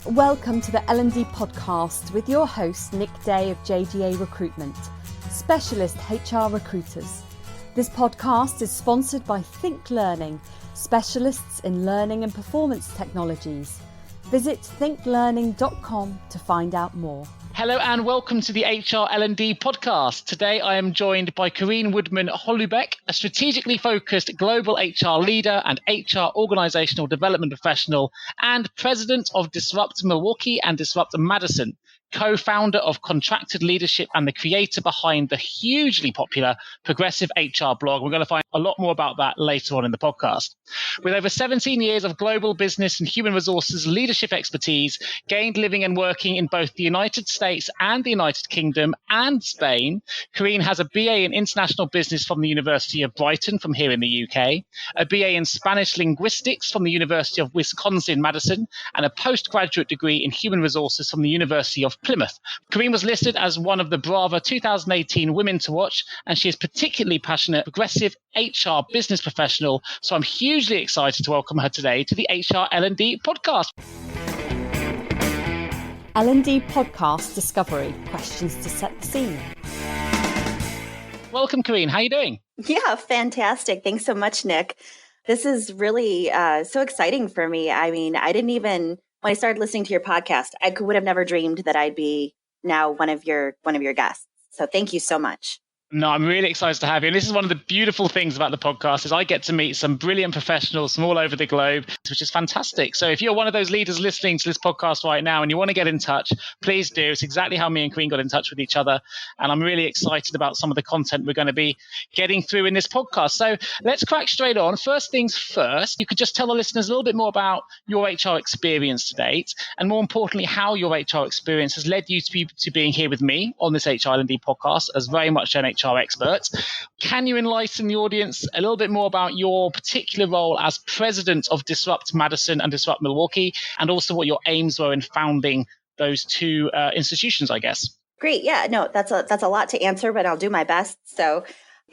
Welcome to the L&D Podcast with your host, Nick Day of JDA Recruitment, specialist HR recruiters. This podcast is sponsored by Think Learning, specialists in learning and performance technologies. Visit thinklearning.com to find out more. Hello and welcome to the HR L&D podcast. Today I am joined by Coreyne Woodman-Holoubek, a strategically focused global HR leader and HR organizational development professional and president of Disrupt Milwaukee and Disrupt Madison, co-founder of Contracted Leadership and the creator behind the hugely popular Progressive HR blog. We're going to find a lot more about that later on in the podcast. With over 17 years of global business and human resources leadership expertise, gained living and working in both the United States and the United Kingdom and Spain, Coreyne has a BA in International Business from the University of Brighton from here in the UK, a BA in Spanish Linguistics from the University of Wisconsin-Madison, and a postgraduate degree in Human Resources from the University of Plymouth. Coreyne was listed as one of the Bravo 2018 Women to Watch, and she is particularly passionate progressive HR business professional, so I'm hugely excited to welcome her today to the HR L&D podcast. L&D Podcast Discovery, questions to set the scene. Welcome, Coreyne. How are you doing? Yeah, fantastic. Thanks so much, Nick. This is really so exciting for me. I mean, when I started listening to your podcast, I would have never dreamed that I'd be now one of your guests. So thank you so much. No, I'm really excited to have you. And this is one of the beautiful things about the podcast is I get to meet some brilliant professionals from all over the globe, which is fantastic. So if you're one of those leaders listening to this podcast right now and you want to get in touch, please do. It's exactly how me and Coreyne got in touch with each other. And I'm really excited about some of the content we're going to be getting through in this podcast. So let's crack straight on. First things first, you could just tell the listeners a little bit more about your HR experience to date, and more importantly, how your HR experience has led you to being here with me on this HR L&D podcast as very much an HR experts. Can you enlighten the audience a little bit more about your particular role as president of Disrupt Madison and Disrupt Milwaukee, and also what your aims were in founding those two institutions, I guess? Great. Yeah, no, that's a lot to answer, but I'll do my best. So,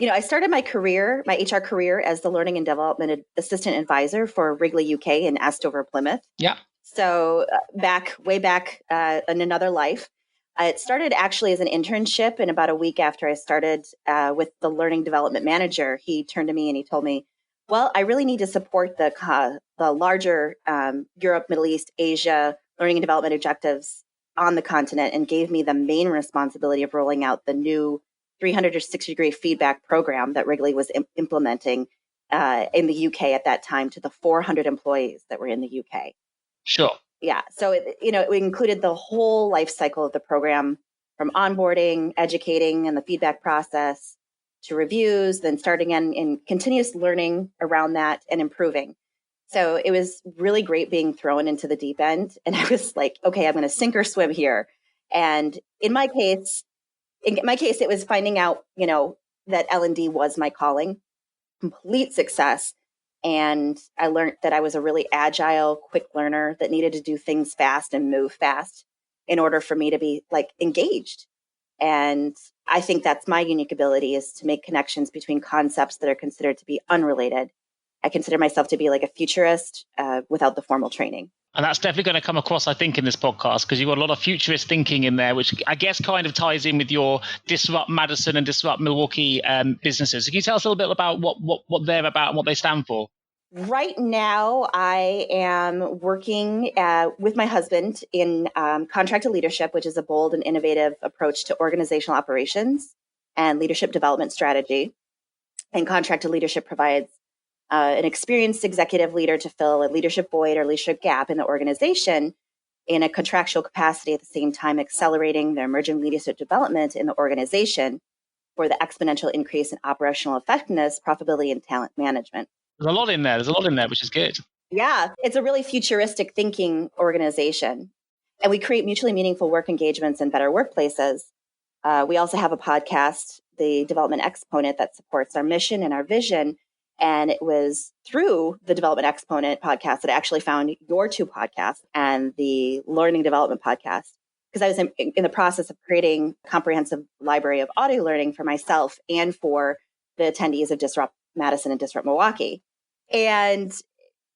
I started my HR career as the Learning and Development Assistant Advisor for Wrigley UK in Estover, Plymouth. Yeah. So way back in another life. It started actually as an internship, and about a week after I started with the learning development manager, he turned to me and he told me, well, I really need to support the larger Europe, Middle East, Asia learning and development objectives on the continent, and gave me the main responsibility of rolling out the new 360-degree feedback program that Wrigley was implementing in the UK at that time to the 400 employees that were in the UK. Sure. Yeah. So, it included the whole life cycle of the program, from onboarding, educating, and the feedback process to reviews, then starting in continuous learning around that and improving. So it was really great being thrown into the deep end. And I was like, okay, I'm going to sink or swim here. And in my case, it was finding out, that L&D was my calling, complete success. And I learned that I was a really agile, quick learner that needed to do things fast and move fast in order for me to be engaged. And I think that's my unique ability, is to make connections between concepts that are considered to be unrelated. I consider myself to be like a futurist without the formal training. And that's definitely going to come across, I think, in this podcast, because you've got a lot of futurist thinking in there, which I guess kind of ties in with your Disrupt Madison and Disrupt Milwaukee businesses. So can you tell us a little bit about what they're about and what they stand for? Right now, I am working with my husband in Contracted Leadership, which is a bold and innovative approach to organizational operations and leadership development strategy. And Contracted Leadership provides an experienced executive leader to fill a leadership void or leadership gap in the organization in a contractual capacity, at the same time accelerating their emerging leadership development in the organization for the exponential increase in operational effectiveness, profitability, and talent management. There's a lot in there, which is good. Yeah, it's a really futuristic thinking organization. And we create mutually meaningful work engagements and better workplaces. We also have a podcast, the Development Exponent, that supports our mission and our vision. And it was through the Development Exponent podcast that I actually found your two podcasts and the Learning Development podcast, because I was in the process of creating a comprehensive library of audio learning for myself and for the attendees of Disrupt Madison and Disrupt Milwaukee. And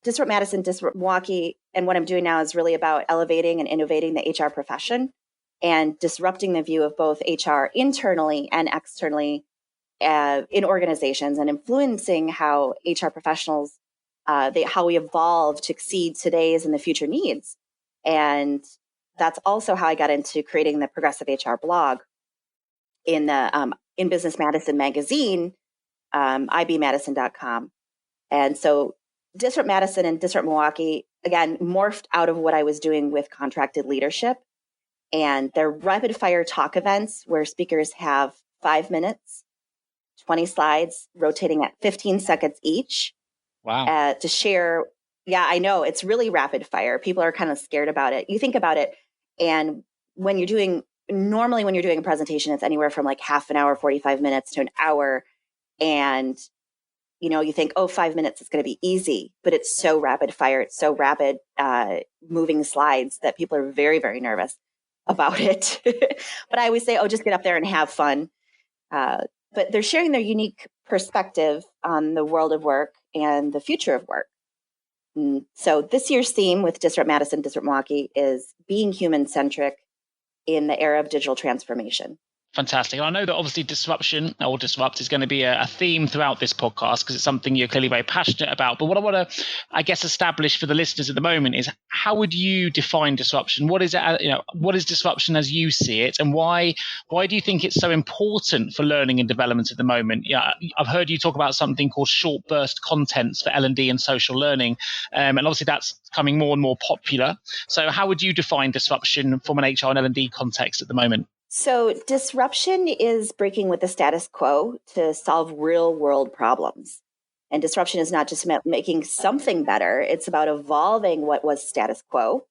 Disrupt Madison, Disrupt Milwaukee, and what I'm doing now is really about elevating and innovating the HR profession and disrupting the view of both HR internally and externally in organizations, and influencing how HR professionals, how we evolve to exceed today's and the future needs. And that's also how I got into creating the Progressive HR blog in the in Business Madison magazine, ibmadison.com. And so Disrupt Madison and Disrupt Milwaukee, again, morphed out of what I was doing with contracted leadership. And they're rapid fire talk events where speakers have 5 minutes, 20 slides, rotating at 15 seconds each. Wow. To share. Yeah, I know. It's really rapid fire. People are kind of scared about it. You think about it. And normally when you're doing a presentation, it's anywhere from like half an hour, 45 minutes to an hour. And, you think, 5 minutes is going to be easy, but it's so rapid fire. It's so rapid moving slides that people are very, very nervous about it. But I always say, just get up there and have fun. But they're sharing their unique perspective on the world of work and the future of work. So this year's theme with Disrupt Madison, Disrupt Milwaukee is being human-centric in the era of digital transformation. Fantastic. And I know that obviously disrupt is going to be a theme throughout this podcast because it's something you're clearly very passionate about. But what I want to, establish for the listeners at the moment is, how would you define disruption? What is it? What is disruption as you see it, and why do you think it's so important for learning and development at the moment? Yeah, I've heard you talk about something called short burst contents for L&D and social learning, and obviously that's becoming more and more popular. So, how would you define disruption from an HR and L&D context at the moment? So disruption is breaking with the status quo to solve real world problems. And disruption is not just about making something better. It's about evolving what was status quo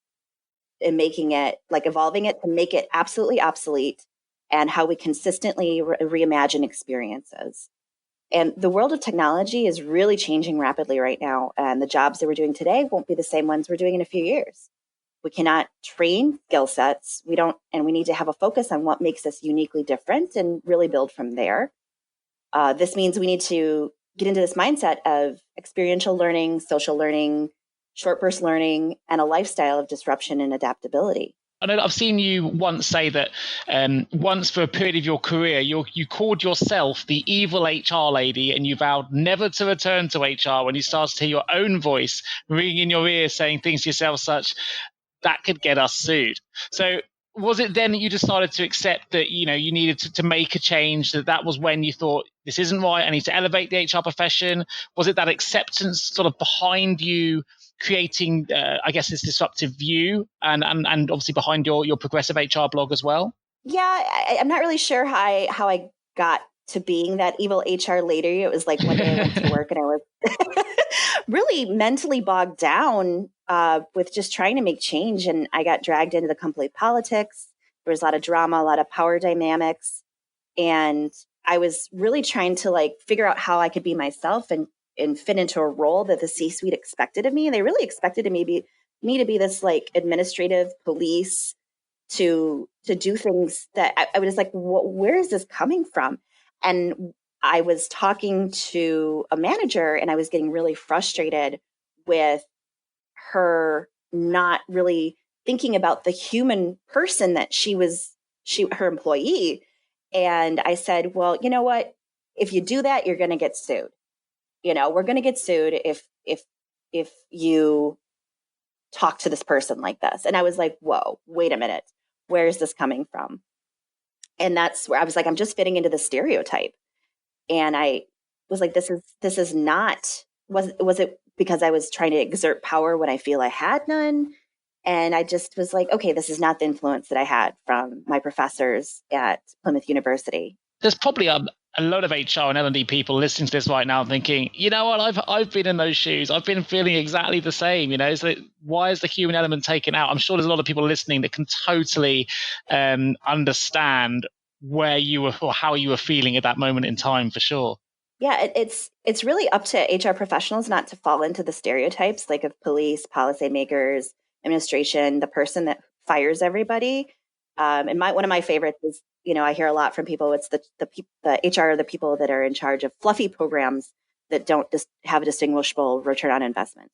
and evolving it to make it absolutely obsolete, and how we consistently reimagine experiences. And the world of technology is really changing rapidly right now. And the jobs that we're doing today won't be the same ones we're doing in a few years. We cannot train skill sets. We need to have a focus on what makes us uniquely different and really build from there. This means we need to get into this mindset of experiential learning, social learning, short burst learning, and a lifestyle of disruption and adaptability. I know that I've seen you once say that once for a period of your career, you called yourself the evil HR lady, and you vowed never to return to HR when you started to hear your own voice ringing in your ear saying things to yourself such, that could get us sued. So was it then that you decided to accept that, you needed to make a change, that was when you thought, this isn't right, I need to elevate the HR profession? Was it that acceptance sort of behind you creating, this disruptive view and obviously behind your progressive HR blog as well? Yeah, I'm not really sure how I got to being that evil HR lady. It was like one day I went to work and I was really mentally bogged down with just trying to make change. And I got dragged into the company politics. There was a lot of drama, a lot of power dynamics. And I was really trying to figure out how I could be myself and fit into a role that the C-suite expected of me. And they really expected me to be this administrative police to do things that I was like, where is this coming from? And I was talking to a manager and I was getting really frustrated with her not really thinking about the human person that her employee. And I said, well, you know what? If you do that, you're going to get sued. We're going to get sued if you talk to this person like this. And I was like, whoa, wait a minute. Where is this coming from? And that's where I was like, I'm just fitting into the stereotype. And I was like, this is not, was it because I was trying to exert power when I feel I had none? And I just was like, okay, this is not the influence that I had from my professors at Plymouth University. There's probably a lot of HR and L&D people listening to this right now thinking, you know what, I've been in those shoes. I've been feeling exactly the same. So why is the human element taken out? I'm sure there's a lot of people listening that can totally understand where you were or how you were feeling at that moment in time, for sure. Yeah, it's really up to HR professionals not to fall into the stereotypes of police, policymakers, administration, the person that fires everybody. And one of my favorites is, I hear a lot from people, it's the HR, the people that are in charge of fluffy programs that don't have a distinguishable return on investment.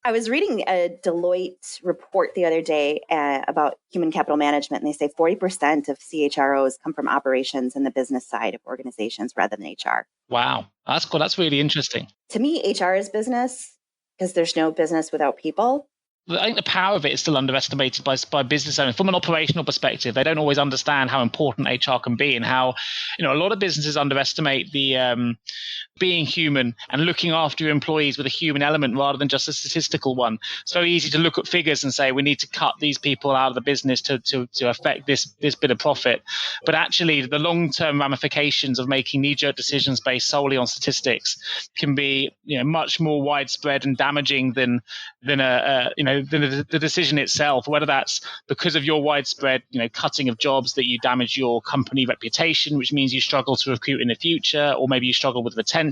I was reading a Deloitte report the other day about human capital management, and they say 40% of CHROs come from operations and the business side of organizations rather than HR. Wow, that's cool. That's really interesting. To me, HR is business because there's no business without people. I think the power of it is still underestimated by business owners. From an operational perspective, they don't always understand how important HR can be, and how, a lot of businesses underestimate the being human and looking after your employees with a human element rather than just a statistical one. It's very easy to look at figures and say we need to cut these people out of the business to affect this bit of profit. But actually, the long-term ramifications of making knee-jerk decisions based solely on statistics can be much more widespread and damaging than the decision itself, whether that's because of your widespread cutting of jobs that you damage your company reputation, which means you struggle to recruit in the future, or maybe you struggle with retention.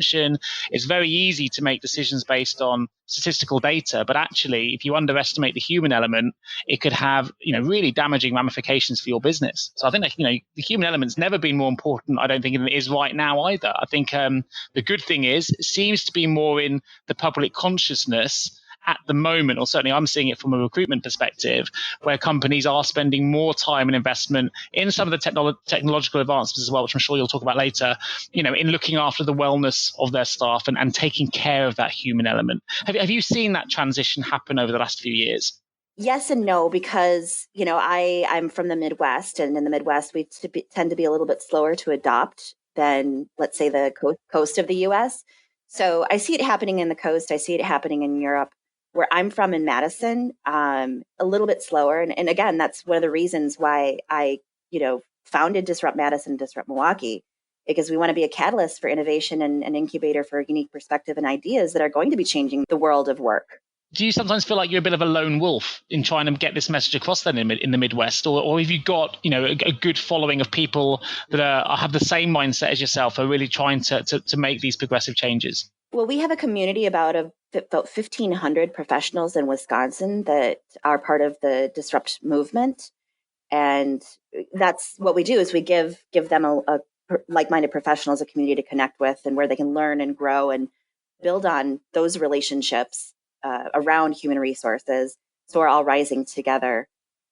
It's very easy to make decisions based on statistical data, but actually if you underestimate the human element, it could have really damaging ramifications for your business. So I think that the human element's never been more important, I don't think, than it is right now either. I think the good thing is it seems to be more in the public consciousness at the moment, or certainly I'm seeing it from a recruitment perspective, where companies are spending more time and investment in some of the technological advancements as well, which I'm sure you'll talk about later, in looking after the wellness of their staff and taking care of that human element. Have you seen that transition happen over the last few years? Yes and no, because, I'm from the Midwest, and in the Midwest, we tend to be a little bit slower to adopt than, let's say, the coast of the U.S. So I see it happening in the coast. I see it happening in Europe. Where I'm from in Madison, a little bit slower. And again, that's one of the reasons why I, founded Disrupt Madison, Disrupt Milwaukee, because we want to be a catalyst for innovation and an incubator for unique perspective and ideas that are going to be changing the world of work. Do you sometimes feel like you're a bit of a lone wolf in trying to get this message across then in the Midwest? Or have you got, a good following of people that have the same mindset as yourself, are really trying to make these progressive changes? Well, we have a community about 1,500 professionals in Wisconsin that are part of the Disrupt movement. And that's what we do, is we give them a like-minded professionals, a community to connect with, and where they can learn and grow and build on those relationships around human resources. So we're all rising together.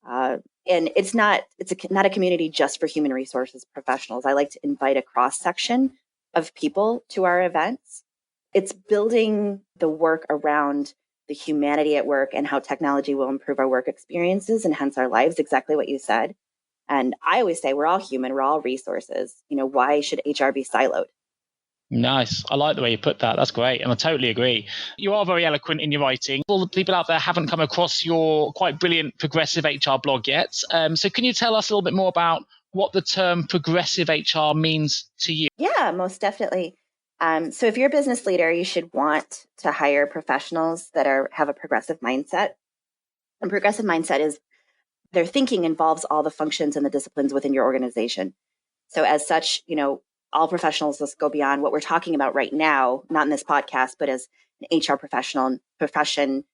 And it's not a community just for human resources professionals. I like to invite a cross-section of people to our events. It's building the work around the humanity at work and how technology will improve our work experiences and hence our lives, exactly what you said. And I always say we're all human, we're all resources. Why should HR be siloed? Nice. I like the way you put that. That's great. And I totally agree. You are very eloquent in your writing. All the people out there haven't come across your quite brilliant progressive HR blog yet. So can you tell us a little bit more about what the term progressive HR means to you? Yeah, most definitely. So if you're a business leader, you should want to hire professionals that have a progressive mindset. And progressive mindset is their thinking involves all the functions and the disciplines within your organization. So as such, all professionals, let's go beyond what we're talking about right now, not in this podcast, but as an HR profession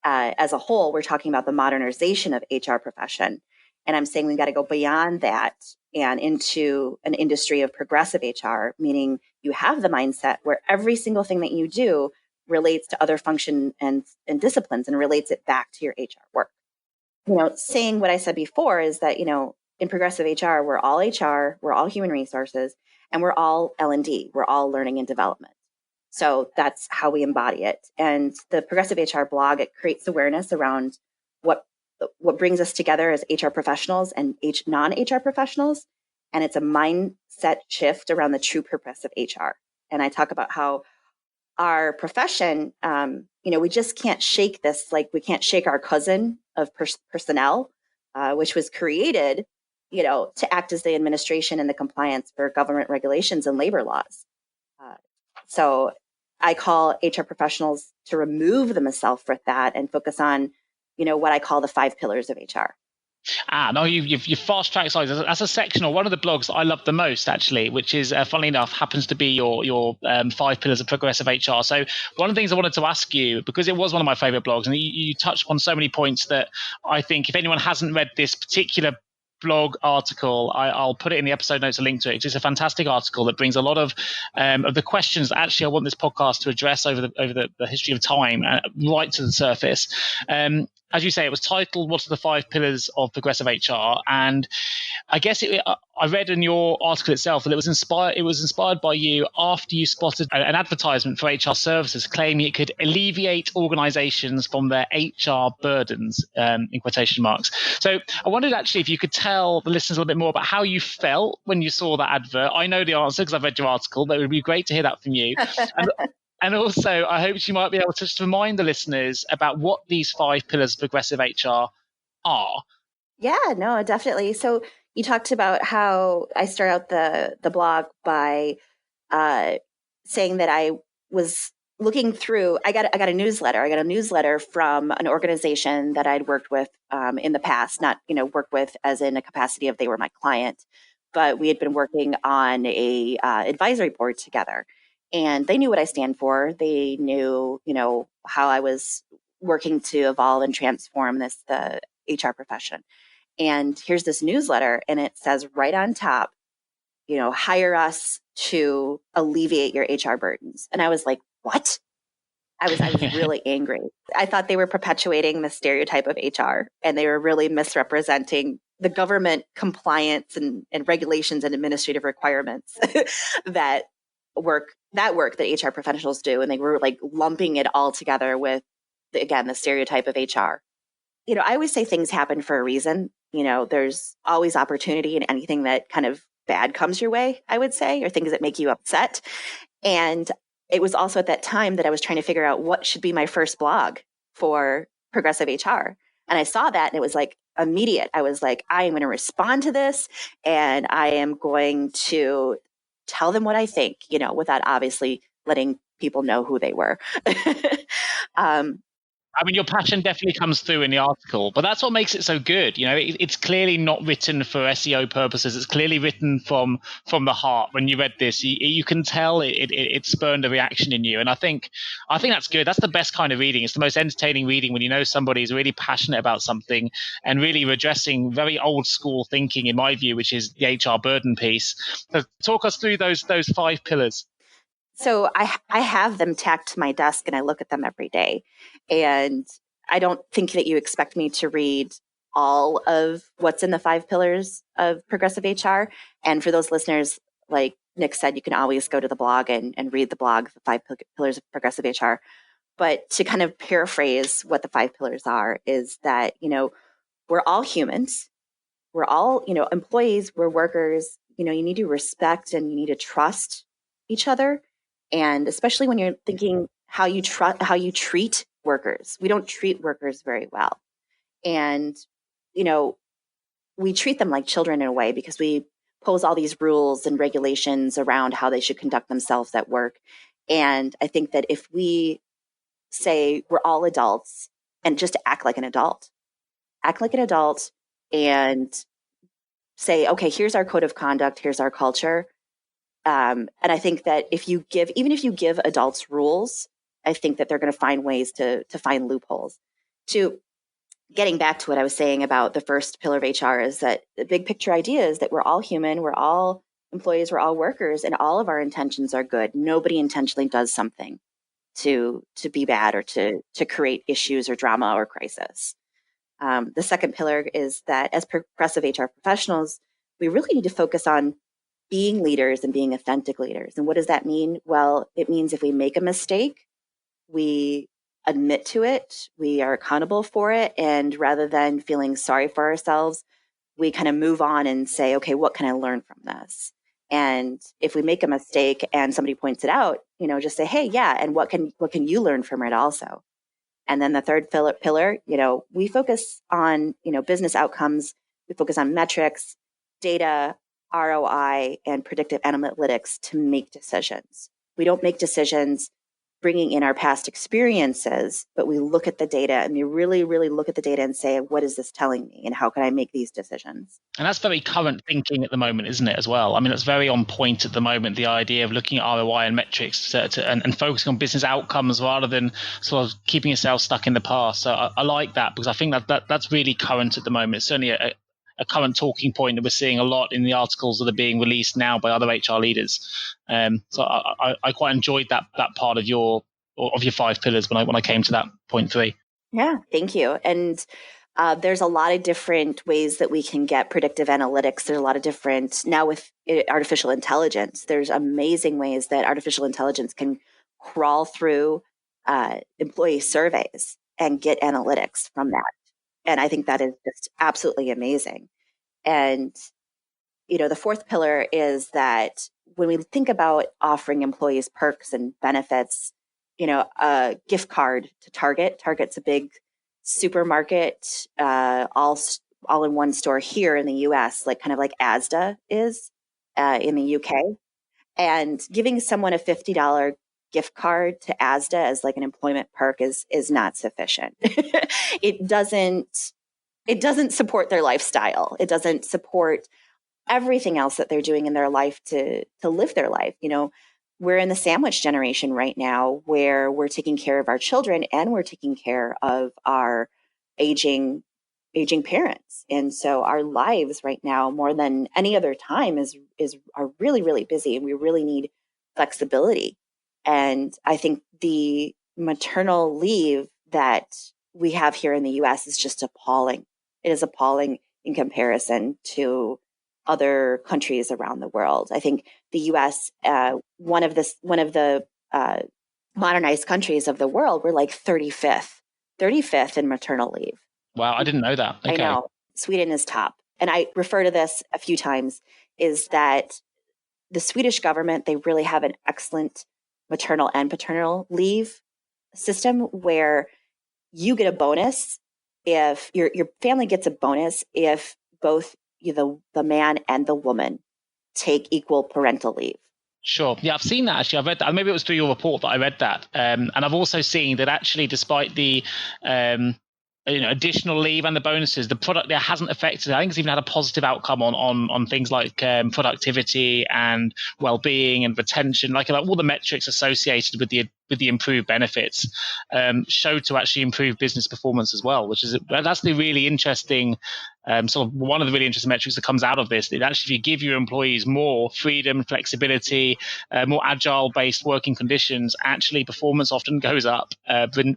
as a whole, we're talking about the modernization of HR profession. And I'm saying we've got to go beyond that and into an industry of progressive HR, meaning you have the mindset where every single thing that you do relates to other function and disciplines and relates it back to your HR work. Saying what I said before is that, in progressive HR, we're all human resources, and we're all L&D. We're all learning and development. So that's how we embody it. And the progressive HR blog, it creates awareness around what brings us together as HR professionals and non-HR professionals. And it's a mindset shift around the true purpose of HR. And I talk about how our profession, we just can't shake this, like we can't shake our cousin of personnel, which was created, to act as the administration and the compliance for government regulations and labor laws. So I call HR professionals to remove themselves from that and focus on, what I call the 5 pillars of HR. No, you've fast-tracked sides. That's a section or one of the blogs that I love the most, actually, which is, funnily enough, happens to be your 5 pillars of progressive HR. So one of the things I wanted to ask you, because it was one of my favorite blogs, and you touched on so many points that I think if anyone hasn't read this particular blog article. I'll put it in the episode notes, a link to it. It's a fantastic article that brings a lot of the questions that actually I want this podcast to address over the history of time right to the surface. As you say, it was titled "What are the 5 Pillars of Progressive HR?" And I guess I read in your article itself that it was inspired by you after you spotted an advertisement for HR services claiming it could alleviate organizations from their HR burdens, in quotation marks. So I wondered actually if you could tell the listeners a little bit more about how you felt when you saw that advert. I know the answer because I've read your article, but it would be great to hear that from you. And also, I hope you might be able to just remind the listeners about what these 5 pillars of progressive HR are. Yeah, no, definitely. So you talked about how I start out the blog by saying that I was looking through. I got a newsletter. I got a newsletter from an organization that I'd worked with in the past, not worked with as in a capacity of they were my client, but we had been working on a advisory board together. And they knew what I stand for. They knew, how I was working to evolve and transform the HR profession. And here's this newsletter, and it says right on top, hire us to alleviate your HR burdens. And I was like, what? I was really angry. I thought they were perpetuating the stereotype of HR, and they were really misrepresenting the government compliance and regulations and administrative requirements that work that HR professionals do. And they were like lumping it all together with, the stereotype of HR. I always say things happen for a reason. There's always opportunity in anything that kind of bad comes your way, I would say, or things that make you upset. And it was also at that time that I was trying to figure out what should be my first blog for progressive HR. And I saw that and it was like immediate. I was like, I am going to respond to this and I am going to tell them what I think, without obviously letting people know who they were. Your passion definitely comes through in the article, but that's what makes it so good. It's clearly not written for SEO purposes. It's clearly written from the heart. When you read this, you can tell it spurned a reaction in you. And I think that's good. That's the best kind of reading. It's the most entertaining reading when you know somebody is really passionate about something and really redressing very old school thinking, in my view, which is the HR burden piece. So talk us through those 5 pillars. So I have them tacked to my desk and I look at them every day. And I don't think that you expect me to read all of what's in the 5 pillars of progressive HR. And for those listeners, like Nick said, you can always go to the blog and read the blog, the 5 pillars of progressive HR. But to kind of paraphrase what the 5 pillars are is that, we're all humans. We're all, employees, we're workers. You need to respect and you need to trust each other. And especially when you're thinking how you treat workers, we don't treat workers very well. And, we treat them like children in a way because we pose all these rules and regulations around how they should conduct themselves at work. And I think that if we say we're all adults and just act like an adult and say, okay, here's our code of conduct, here's our culture. And I think that even if you give adults rules, I think that they're going to find ways to find loopholes. To getting back to what I was saying about the first pillar of HR is that the big picture idea is that we're all human, we're all employees, we're all workers, and all of our intentions are good. Nobody intentionally does something to be bad or to create issues or drama or crisis. The second pillar is that as progressive HR professionals, we really need to focus on being leaders and being authentic leaders. And what does that mean? Well, it means if we make a mistake, we admit to it, we are accountable for it. And rather than feeling sorry for ourselves, we kind of move on and say, okay, what can I learn from this? And if we make a mistake and somebody points it out, just say, hey, yeah, and what can you learn from it also? And then the third pillar, we focus on, business outcomes. We focus on metrics, data, ROI, and predictive analytics to make decisions. We don't make decisions bringing in our past experiences, but we look at the data and we really, really look at the data and say, what is this telling me and how can I make these decisions? And that's very current thinking at the moment, isn't it, as well? That's very on point at the moment, the idea of looking at ROI and metrics and focusing on business outcomes rather than sort of keeping yourself stuck in the past. So I like that because I think that's really current at the moment. It's certainly current talking point that we're seeing a lot in the articles that are being released now by other HR leaders. So I quite enjoyed that part of your 5 pillars when I came to that point 3. Yeah, thank you. And there's a lot of different ways that we can get predictive analytics. There's a lot of different, now with artificial intelligence, there's amazing ways that artificial intelligence can crawl through employee surveys and get analytics from that. And I think that is just absolutely amazing. And, the 4th pillar is that when we think about offering employees perks and benefits, a gift card to Target. Target's a big supermarket, all-in-one store here in the U.S., kind of like Asda is in the U.K. And giving someone a $50 gift card to Asda as an employment perk is not sufficient. It doesn't support their lifestyle. It doesn't support everything else that they're doing in their life to live their life. We're in the sandwich generation right now where we're taking care of our children and we're taking care of our aging parents. And so our lives right now, more than any other time, are really, really busy, and we really need flexibility. And I think the maternal leave that we have here in the US is just appalling. It is appalling in comparison to other countries around the world. I think the U.S., one of the modernized countries of the world, we're 35th in maternal leave. Wow, I didn't know that. Okay. I know. Sweden is top. And I refer to this a few times, is that the Swedish government, they really have an excellent maternal and paternal leave system where you get a bonus if your family gets a bonus if both the man and the woman take equal parental leave. Sure. Yeah, I've seen that actually. I've read that. Maybe it was through your report that I read that. And I've also seen that actually, despite the additional leave and the bonuses, the product there hasn't affected. I think it's even had a positive outcome on things like productivity and well-being and retention, like all the metrics associated with the improved benefits show to actually improve business performance as well, that's the really interesting sort of one of the really interesting metrics that comes out of this. That actually, if you give your employees more freedom, flexibility, more agile-based working conditions, actually performance often goes up,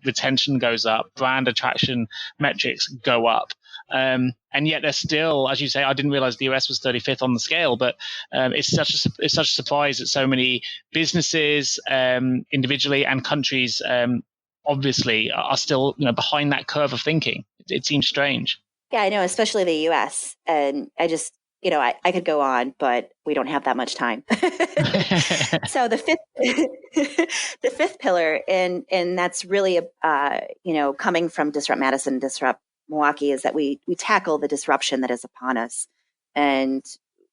retention goes up, brand attraction metrics go up. And yet there's still, as you say, I didn't realize the US was 35th on the scale, but it's such a surprise that so many businesses, individually and countries, obviously are still behind that curve of thinking. It seems strange. Yeah, I know, especially the US. And I just, I could go on, but we don't have that much time. So the fifth pillar, and that's really, coming from Disrupt Madison, Disrupt Milwaukee, is that we tackle the disruption that is upon us. And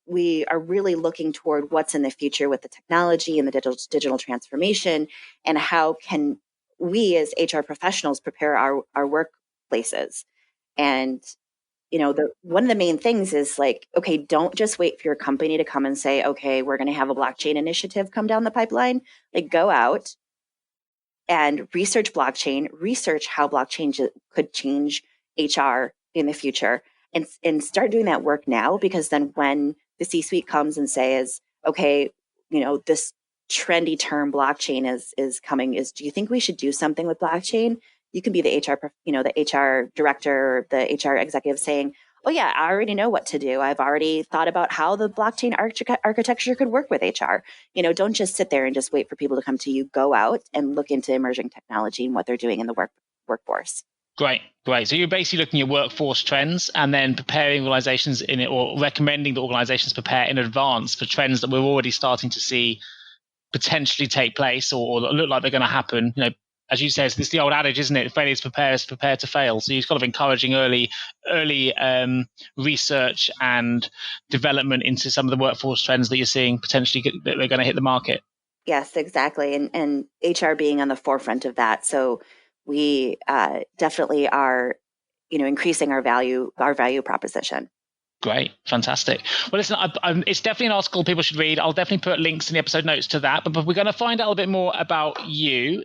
we are really looking toward what's in the future with the technology and the digital transformation, and how can we as HR professionals prepare our workplaces. And one of the main things is okay, don't just wait for your company to come and say, okay, we're going to have a blockchain initiative come down the pipeline. Go out and research blockchain, research how blockchain could change HR in the future, and start doing that work now, because then when the C-suite comes and says, okay, this trendy term blockchain is coming, do you think we should do something with blockchain? You can be the HR director or the HR executive saying, oh yeah, I already know what to do. I've already thought about how the blockchain architecture could work with HR. Don't just sit there and just wait for people to come to you. Go out and look into emerging technology and what they're doing in the workforce. Great. So you're basically looking at workforce trends and then preparing organizations in it, or recommending that organizations prepare in advance for trends that we're already starting to see potentially take place or look like they're going to happen. As you say, it's the old adage, isn't it? Failure to prepare to fail. So you're kind of encouraging early research and development into some of the workforce trends that you're seeing potentially that they're going to hit the market. Yes, exactly. And HR being on the forefront of that. So we definitely are, increasing our value proposition. Great. Fantastic. Well, listen, it's definitely an article people should read. I'll definitely put links in the episode notes to that. But we're going to find out a little bit more about you.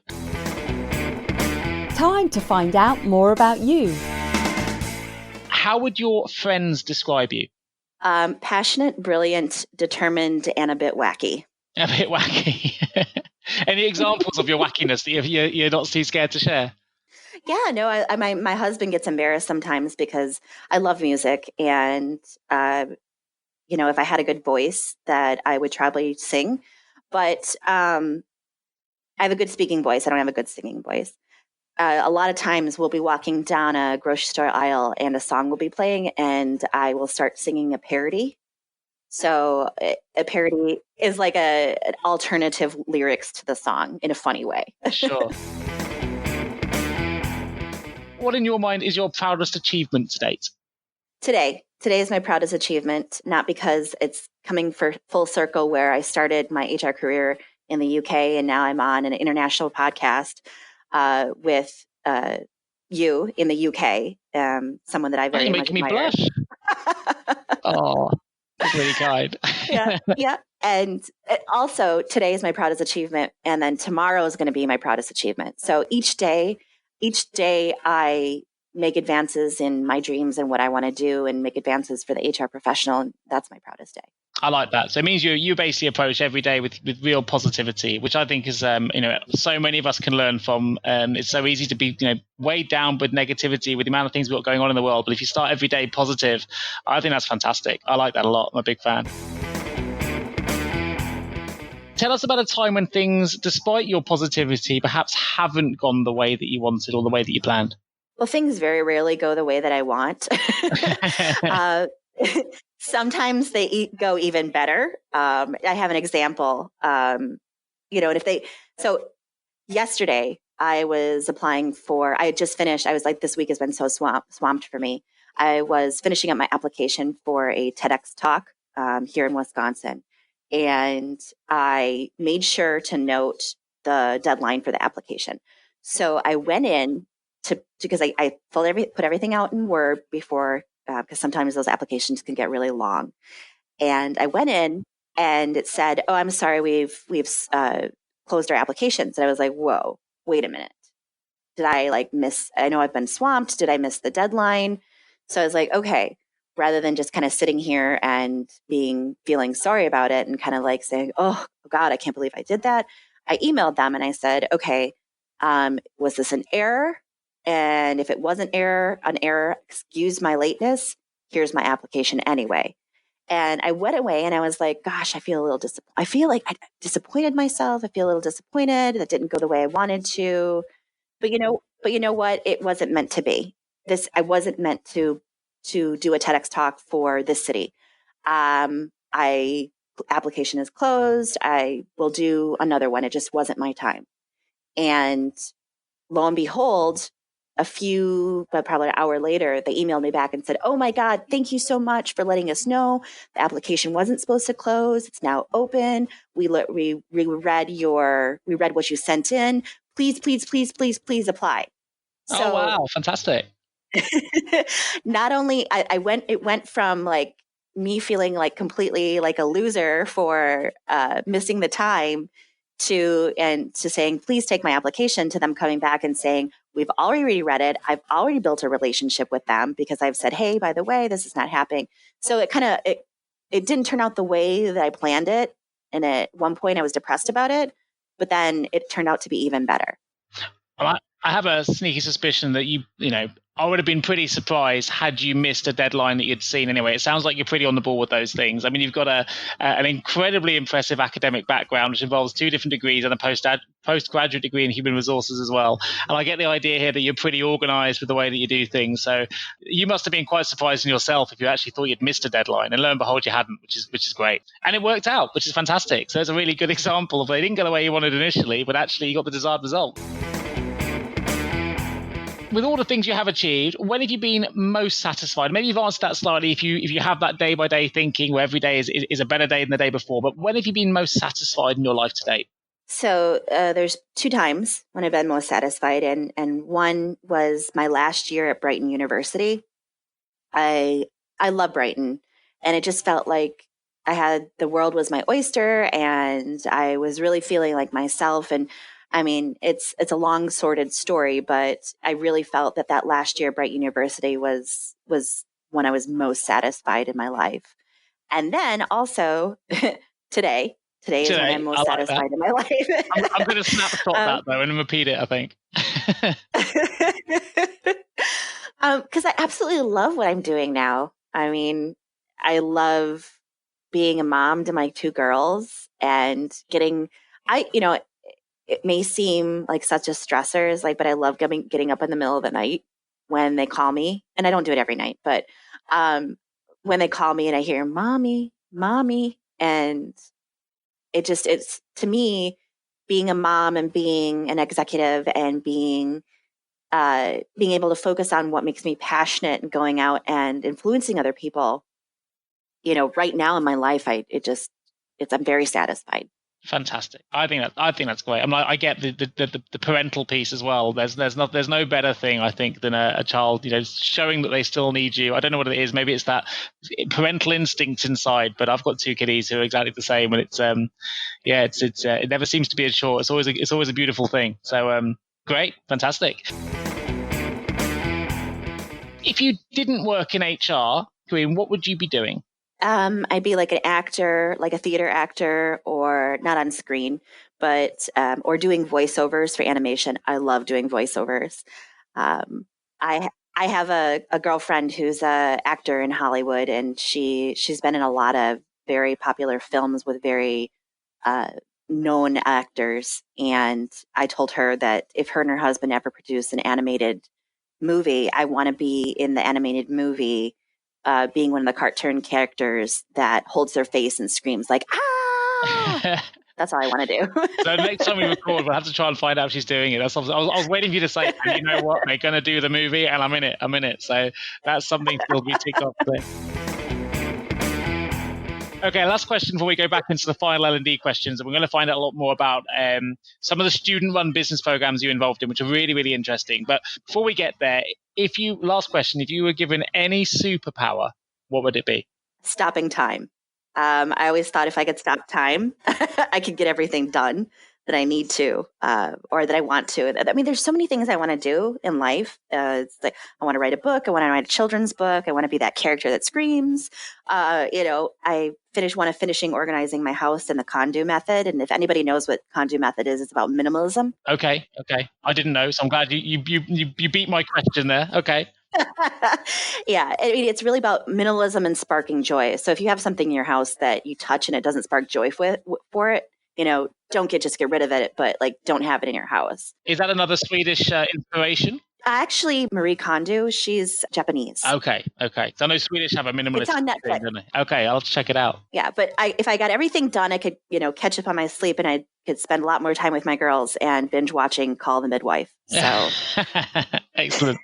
Time to find out more about you. How would your friends describe you? Passionate, brilliant, determined, and a bit wacky. A bit wacky. Any examples of your wackiness that you're not too scared to share? Yeah, no, my husband gets embarrassed sometimes because I love music, and if I had a good voice, that I would probably sing, but I have a good speaking voice. I don't have a good singing voice. A lot of times we'll be walking down a grocery store aisle and a song will be playing, and I will start singing a parody. So a parody is like an alternative lyrics to the song in a funny way. Sure. What in your mind is your proudest achievement to date? Today is my proudest achievement, not because it's coming for full circle where I started my HR career in the UK and now I'm on an international podcast with you in the UK, someone that I very much admire. You're making me blush. Oh, that's really kind. Yeah. And also today is my proudest achievement, and then tomorrow is going to be my proudest achievement. So each day I make advances in my dreams and what I want to do, and make advances for the HR professional. And that's my proudest day. I like that. So it means you basically approach every day with real positivity, which I think is, so many of us can learn from. It's so easy to be, weighed down with negativity with the amount of things we've got going on in the world. But if you start every day positive, I think that's fantastic. I like that a lot. I'm a big fan. Tell us about a time when things, despite your positivity, perhaps haven't gone the way that you wanted or the way that you planned. Well, things very rarely go the way that I want. Sometimes they go even better. I have an example. So yesterday I was applying I had just finished. I was like, this week has been so swamped for me. I was finishing up my application for a TEDx talk here in Wisconsin. And I made sure to note the deadline for the application. So I went in because I put everything out in Word before, because sometimes those applications can get really long. And I went in and it said, "Oh, I'm sorry, we've closed our applications." And I was like, "Whoa, wait a minute. Did I miss? I know I've been swamped. Did I miss the deadline?" So I was like, okay, rather than just kind of sitting here and feeling sorry about it and kind of saying, "Oh God, I can't believe I did that." I emailed them and I said, "Okay, was this an error? And if it was an error, excuse my lateness. Here's my application anyway." And I went away and I was like, gosh, I feel a little disappointed. I feel like I disappointed myself. I feel a little disappointed. That didn't go the way I wanted to. But you know what? It wasn't meant to be. I wasn't meant to do a TEDx talk for this city. Application is closed. I will do another one. It just wasn't my time. And lo and behold, probably an hour later, they emailed me back and said, "Oh my God, thank you so much for letting us know. The application wasn't supposed to close. It's now open. We read what you sent in. Please apply." So, oh, wow. Fantastic. Not only it went from me feeling completely like a loser for missing the time to saying, "Please take my application," to them coming back and saying, "We've already read it. I've already built a relationship with them because I've said, hey, by the way, this is not happening." So it didn't turn out the way that I planned it. And at one point I was depressed about it, but then it turned out to be even better. I have a sneaky suspicion that I would have been pretty surprised had you missed a deadline that you'd seen anyway. It sounds like you're pretty on the ball with those things. I mean, you've got an incredibly impressive academic background, which involves 2 different degrees and a postgraduate degree in human resources as well. And I get the idea here that you're pretty organized with the way that you do things. So you must have been quite surprised in yourself if you actually thought you'd missed a deadline. And lo and behold, you hadn't, which is great. And it worked out, which is fantastic. So it's a really good example of it didn't go the way you wanted initially, but actually you got the desired result. With all the things you have achieved, when have you been most satisfied? Maybe you've answered that slightly if you have that day-by-day thinking where every day is a better day than the day before. But when have you been most satisfied in your life to date? So there's 2 times when I've been most satisfied. And one was my last year at Brighton University. I love Brighton. And it just felt like the world was my oyster and I was really feeling like myself. And I mean, it's a long, sordid story, but I really felt that last year at Brighton University was when I was most satisfied in my life. And then also today is when I'm most satisfied in my life. I'm going to snapshot that though and repeat it, I think. Because I absolutely love what I'm doing now. I mean, I love being a mom to my 2 girls and it may seem like such a stressor, but I love getting up in the middle of the night when they call me. And I don't do it every night, but when they call me and I hear mommy, and it's to me, being a mom and being an executive and being able to focus on what makes me passionate and going out and influencing other people, right now in my life, I'm very satisfied. Fantastic. I think that's great. I get the parental piece as well. There's no better thing, I think, than a child, showing that they still need you. I don't know what it is. Maybe it's that parental instinct inside, but I've got 2 kiddies who are exactly the same. And it never seems to be a chore. It's always a beautiful thing. So great. Fantastic. If you didn't work in HR, Coreyne, what would you be doing? I'd be like an actor, like a theater actor, or not on screen, but or doing voiceovers for animation. I love doing voiceovers. I have a girlfriend who's an actor in Hollywood, and she's been in a lot of very popular films with very known actors. And I told her that if her and her husband ever produce an animated movie, I want to be in the animated movie. Being one of the cartoon characters that holds their face and screams like, ah! That's all I want to do. So next time we record, we'll have to try and find out if she's doing it. I was waiting for you to say, you know what, they're going to do the movie and I'm in it. So that's something to be ticked off there. Okay, last question before we go back into the final L&D questions. And we're going to find out a lot more about some of the student-run business programs you're involved in, which are really, really interesting. But before we get there, last question, if you were given any superpower, what would it be? Stopping time. I always thought if I could stop time, I could get everything done that I need to, or that I want to. I mean, there's so many things I want to do in life. It's like, I want to write a book. I want to write a children's book. I want to be that character that screams. I want to finish organizing my house in the Kondo method. And if anybody knows what Kondo method is, it's about minimalism. Okay. I didn't know. So I'm glad you beat my question there. Okay. Yeah. I mean, it's really about minimalism and sparking joy. So if you have something in your house that you touch and it doesn't spark joy for it, don't just get rid of it, but don't have it in your house. Is that another Swedish inspiration? Actually, Marie Kondo, she's Japanese. Okay. So I know Swedish have a minimalist. It's on Netflix. Thing, don't they? Okay, I'll check it out. Yeah, but if I got everything done, I could, catch up on my sleep, and I could spend a lot more time with my girls and binge watching Call the Midwife. So excellent.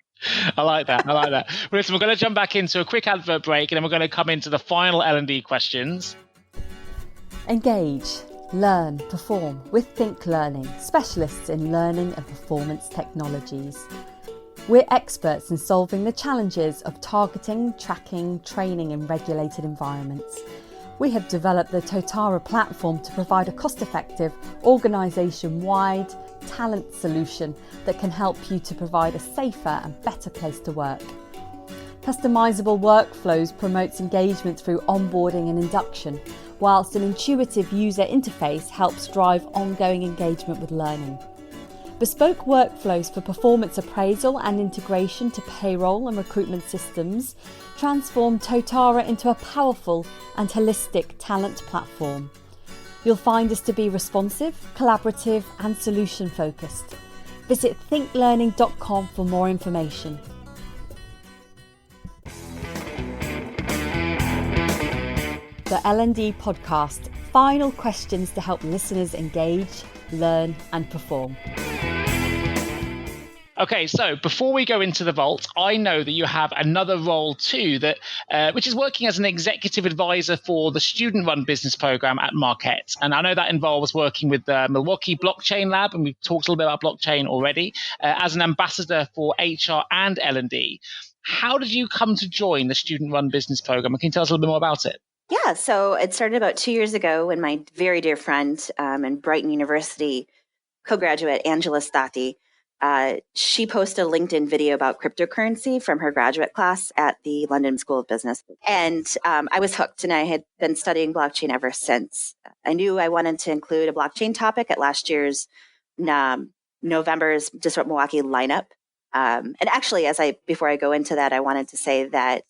I like that. Well, listen, we're going to jump back into a quick advert break, and then we're going to come into the final L&D questions. Engage, learn, perform with Think Learning, specialists in learning and performance technologies. We're experts in solving the challenges of targeting, tracking, training in regulated environments. We have developed the Totara platform to provide a cost-effective, organisation-wide talent solution that can help you to provide a safer and better place to work. Customisable workflows promotes engagement through onboarding and induction, whilst an intuitive user interface helps drive ongoing engagement with learning. Bespoke workflows for performance appraisal and integration to payroll and recruitment systems transform Totara into a powerful and holistic talent platform. You'll find us to be responsive, collaborative and solution-focused. Visit thinklearning.com for more information. The L&D Podcast, final questions to help listeners engage, learn and perform. Okay, so before we go into the vault, I know that you have another role too, which is working as an executive advisor for the student-run business program at Marquette. And I know that involves working with the Milwaukee Blockchain Lab, and we've talked a little bit about blockchain already, as an ambassador for HR and L&D. How did you come to join the student-run business program? Can you tell us a little bit more about it? Yeah, so it started about 2 years ago when my very dear friend and Brighton University co-graduate, Angela Stati, she posted a LinkedIn video about cryptocurrency from her graduate class at the London School of Business. And I was hooked, and I had been studying blockchain ever since. I knew I wanted to include a blockchain topic at last year's November's Disrupt Milwaukee lineup. And actually, before I go into that, I wanted to say that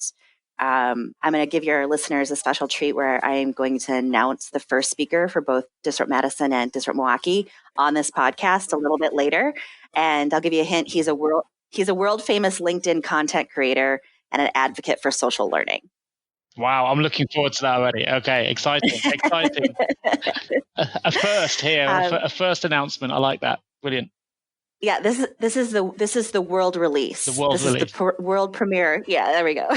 I'm going to give your listeners a special treat where I am going to announce the first speaker for both Disrupt Madison and Disrupt Milwaukee on this podcast a little bit later. And I'll give you a hint. He's a world famous LinkedIn content creator and an advocate for social learning. Wow, I'm looking forward to that already. Okay, exciting. A first here, a first announcement. I like that. Brilliant. Yeah, this is the world release. This is the world premiere. Yeah, there we go.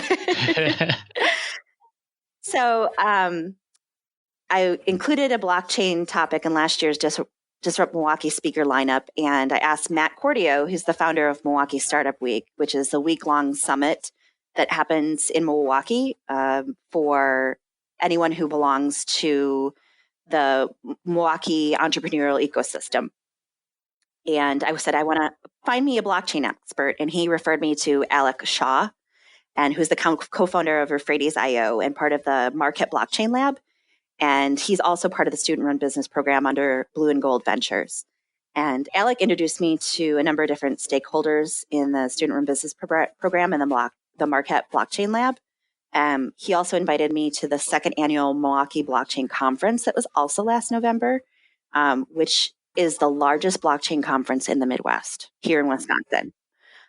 So I included a blockchain topic in last year's Disrupt Milwaukee speaker lineup, and I asked Matt Cordio, who's the founder of Milwaukee Startup Week, which is a week-long summit that happens in Milwaukee for anyone who belongs to the Milwaukee entrepreneurial ecosystem. And I said, I want to find me a blockchain expert. And he referred me to Alec Shaw, and who's the co-founder of Euphrates.io and part of the Marquette Blockchain Lab. And he's also part of the student-run business program under Blue and Gold Ventures. And Alec introduced me to a number of different stakeholders in the student-run business program and the Marquette Blockchain Lab. He also invited me to the second annual Milwaukee Blockchain Conference that was also last November, which is the largest blockchain conference in the Midwest here in Wisconsin.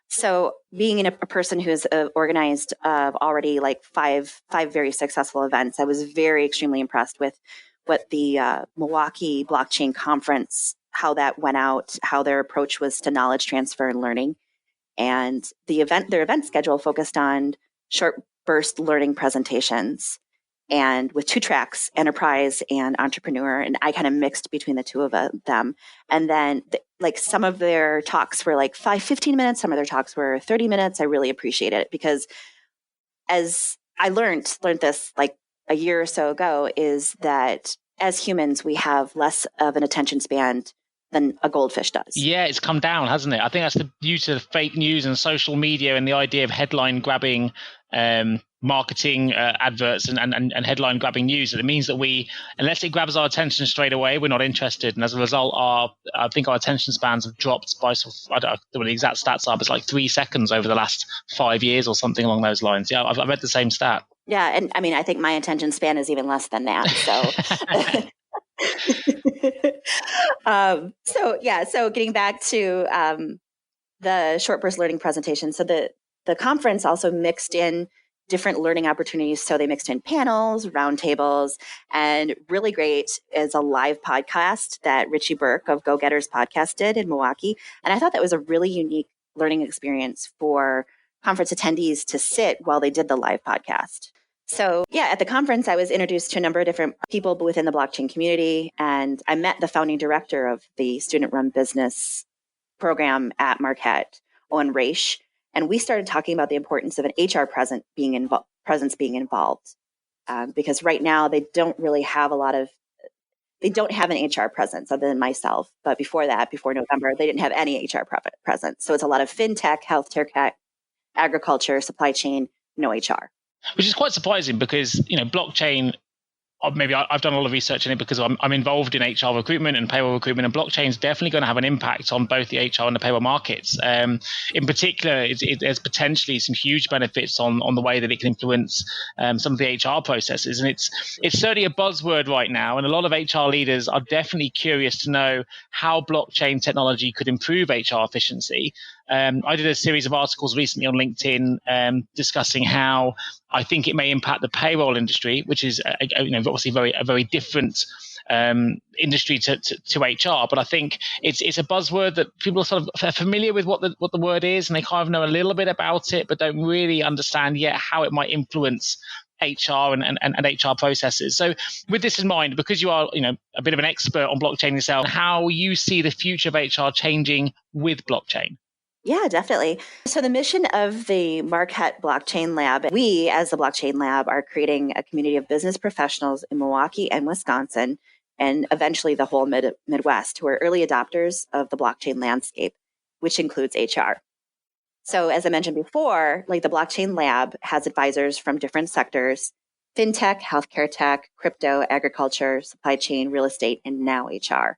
So being a person who has organized already like five very successful events, I was extremely impressed with what the Milwaukee Blockchain Conference, how that went out, how their approach was to knowledge transfer and learning. And their event schedule focused on short burst learning presentations, and with two tracks, enterprise and entrepreneur. And I kind of mixed between the two of them. And then some of their talks were like 15 minutes. Some of their talks were 30 minutes. I really appreciated it because as I learned this like a year or so ago, is that as humans, we have less of an attention span than a goldfish does. Yeah, it's come down, hasn't it? I think that's due to fake news and social media and the idea of headline grabbing marketing adverts and headline grabbing news. That it means that unless it grabs our attention straight away, we're not interested. And as a result, I think our attention spans have dropped by I don't know what the exact stats are, but it's like 3 seconds over the last 5 years or something along those lines. Yeah, I've read the same stat. Yeah, and I mean, I think my attention span is even less than that. So. So getting back to the short burst learning presentation. So the conference also mixed in different learning opportunities. So they mixed in panels, roundtables, and really great is a live podcast that Richie Burke of Go Getters Podcast did in Milwaukee. And I thought that was a really unique learning experience for conference attendees to sit while they did the live podcast. So yeah, at the conference, I was introduced to a number of different people within the blockchain community, and I met the founding director of the student-run business program at Marquette, Owen Raish, and we started talking about the importance of an HR presence being involved, because right now they don't have an HR presence other than myself. But before November, they didn't have any HR presence. So it's a lot of fintech, healthcare, agriculture, supply chain, no HR. Which is quite surprising because, blockchain, maybe I've done a lot of research in it because I'm involved in HR recruitment and payroll recruitment, and blockchain is definitely going to have an impact on both the HR and the payroll markets. In particular, there's potentially some huge benefits on the way that it can influence some of the HR processes. And it's certainly a buzzword right now. And a lot of HR leaders are definitely curious to know how blockchain technology could improve HR efficiency. I did a series of articles recently on LinkedIn discussing how I think it may impact the payroll industry, which is obviously a very different industry to HR. But I think it's a buzzword that people are sort of familiar with what the word is, and they kind of know a little bit about it, but don't really understand yet how it might influence HR and HR processes. So with this in mind, because you are a bit of an expert on blockchain yourself, how you see the future of HR changing with blockchain? Yeah, definitely. So the mission of the Marquette Blockchain Lab, we as the Blockchain Lab are creating a community of business professionals in Milwaukee and Wisconsin, and eventually the whole Midwest, who are early adopters of the blockchain landscape. which includes HR. So as I mentioned before, like the blockchain lab has advisors from different sectors: fintech, healthcare tech, crypto, agriculture, supply chain, real estate, and now HR.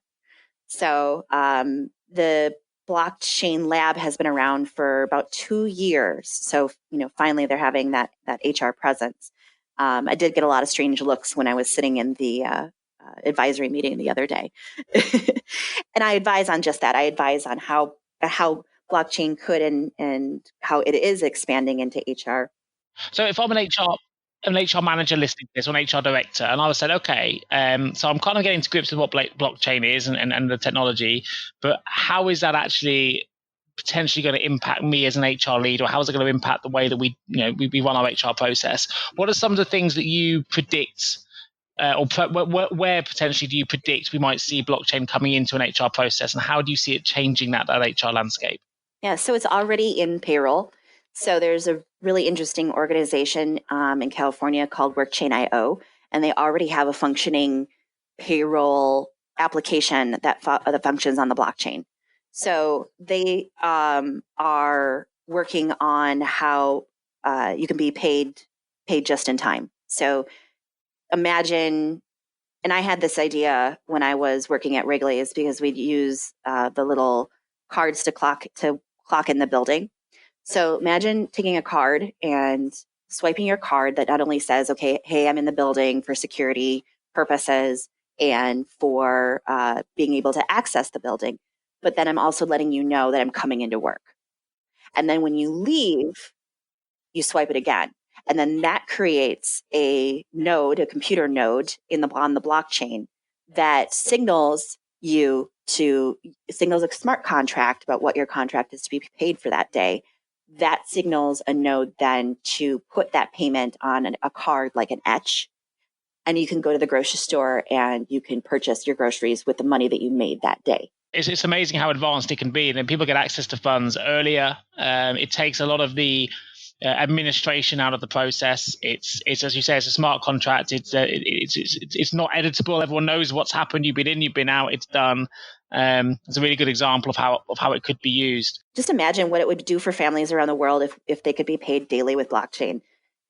So the blockchain lab has been around for about 2 years. So, finally they're having that HR presence. I did get a lot of strange looks when I was sitting in the advisory meeting the other day. And I advise on just that. I advise on how blockchain could and how it is expanding into HR. So if I'm an HR manager listening to this, or an HR director, and I was said, okay, so I'm kind of getting to grips with what blockchain is and the technology, but how is that actually potentially going to impact me as an HR lead, or how is it going to impact the way that we run our HR process? What are some of the things that you predict, where potentially do you predict we might see blockchain coming into an HR process, and how do you see it changing that HR landscape? Yeah, so it's already in payroll. So there's a really interesting organization in California called WorkChain.io, and they already have a functioning payroll application that functions on the blockchain. So they are working on how you can be paid just in time. So imagine, and I had this idea when I was working at Wrigley's, because we'd use the little cards to clock in the building. So imagine taking a card and swiping your card that not only says, okay, hey, I'm in the building for security purposes and for being able to access the building, but then I'm also letting you know that I'm coming into work. And then when you leave, you swipe it again. And then that creates a computer node on the blockchain that signals a smart contract about what your contract is to be paid for that day. That signals a node then to put that payment on a card like an etch. And you can go to the grocery store and you can purchase your groceries with the money that you made that day. It's amazing how advanced it can be. And then people get access to funds earlier. It takes a lot of the administration out of the process. It's as you say, it's a smart contract. It's not editable. Everyone knows what's happened. You've been in, you've been out. It's done. It's a really good example of how it could be used. Just imagine what it would do for families around the world if they could be paid daily with blockchain.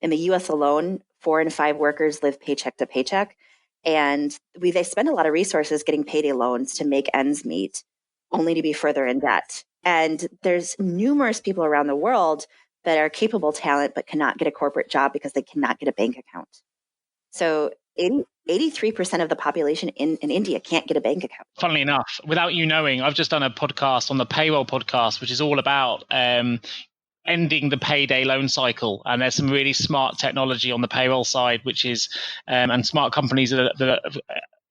In the U.S. alone, 4 in 5 workers live paycheck to paycheck, and they spend a lot of resources getting payday loans to make ends meet, only to be further in debt. And there's numerous people around the world that are capable talent but cannot get a corporate job because they cannot get a bank account. So 83% of the population in India can't get a bank account. Funnily enough, without you knowing, I've just done a podcast on the payroll podcast, which is all about ending the payday loan cycle. And there's some really smart technology on the payroll side, which is and smart companies that have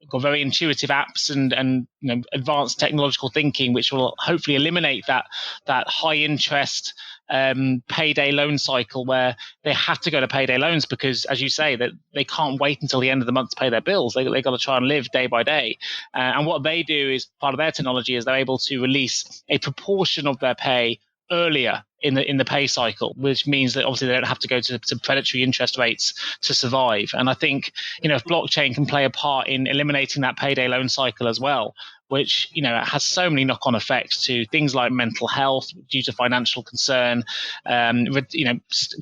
got very intuitive apps and advanced technological thinking, which will hopefully eliminate that high interest payday loan cycle where they have to go to payday loans because, as you say, that they can't wait until the end of the month to pay their bills. They got to try and live day by day. And what they do is part of their technology is they're able to release a proportion of their pay earlier in the pay cycle, which means that obviously they don't have to go to predatory interest rates to survive. And I think, if blockchain can play a part in eliminating that payday loan cycle as well, which, has so many knock-on effects to things like mental health due to financial concern,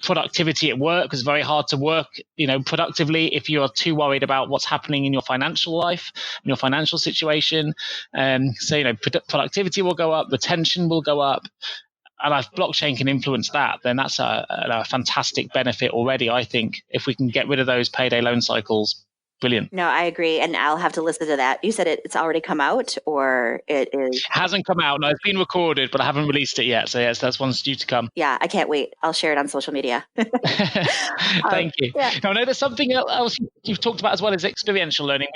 productivity at work, because it's very hard to work, productively if you're too worried about what's happening in your financial life, in your financial situation. So, productivity will go up, retention will go up. And if blockchain can influence that, then that's a fantastic benefit already, I think, if we can get rid of those payday loan cycles. Brilliant. No, I agree. And I'll have to listen to that. You said it's already come out, or it is? It hasn't come out. No, it's been recorded, but I haven't released it yet. So yes, that's one's due to come. Yeah, I can't wait. I'll share it on social media. Thank you. Yeah. Now, I know there's something else you've talked about as well as experiential learning,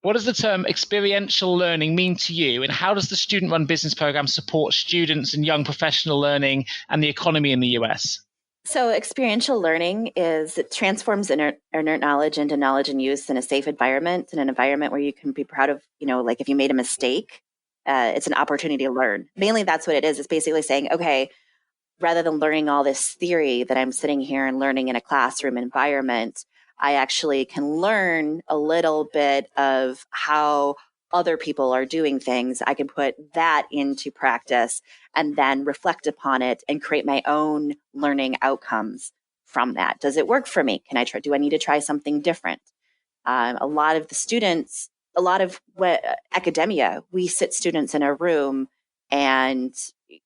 what does the term experiential learning mean to you, and how does the student-run business program support students and young professional learning and the economy in the US? So experiential learning it transforms inert knowledge into knowledge and use in a safe environment, in an environment where you can be proud of, like if you made a mistake, it's an opportunity to learn. Mainly that's what it is. It's basically saying, okay, rather than learning all this theory that I'm sitting here and learning in a classroom environment, I actually can learn a little bit of how other people are doing things, I can put that into practice and then reflect upon it and create my own learning outcomes from that. Does it work for me? Do I need to try something different? A lot of the students, a lot of academia, we sit students in a room and,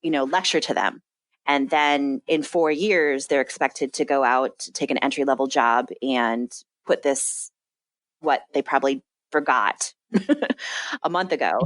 lecture to them. And then in 4 years, they're expected to go out to take an entry-level job and put what they probably forgot a month ago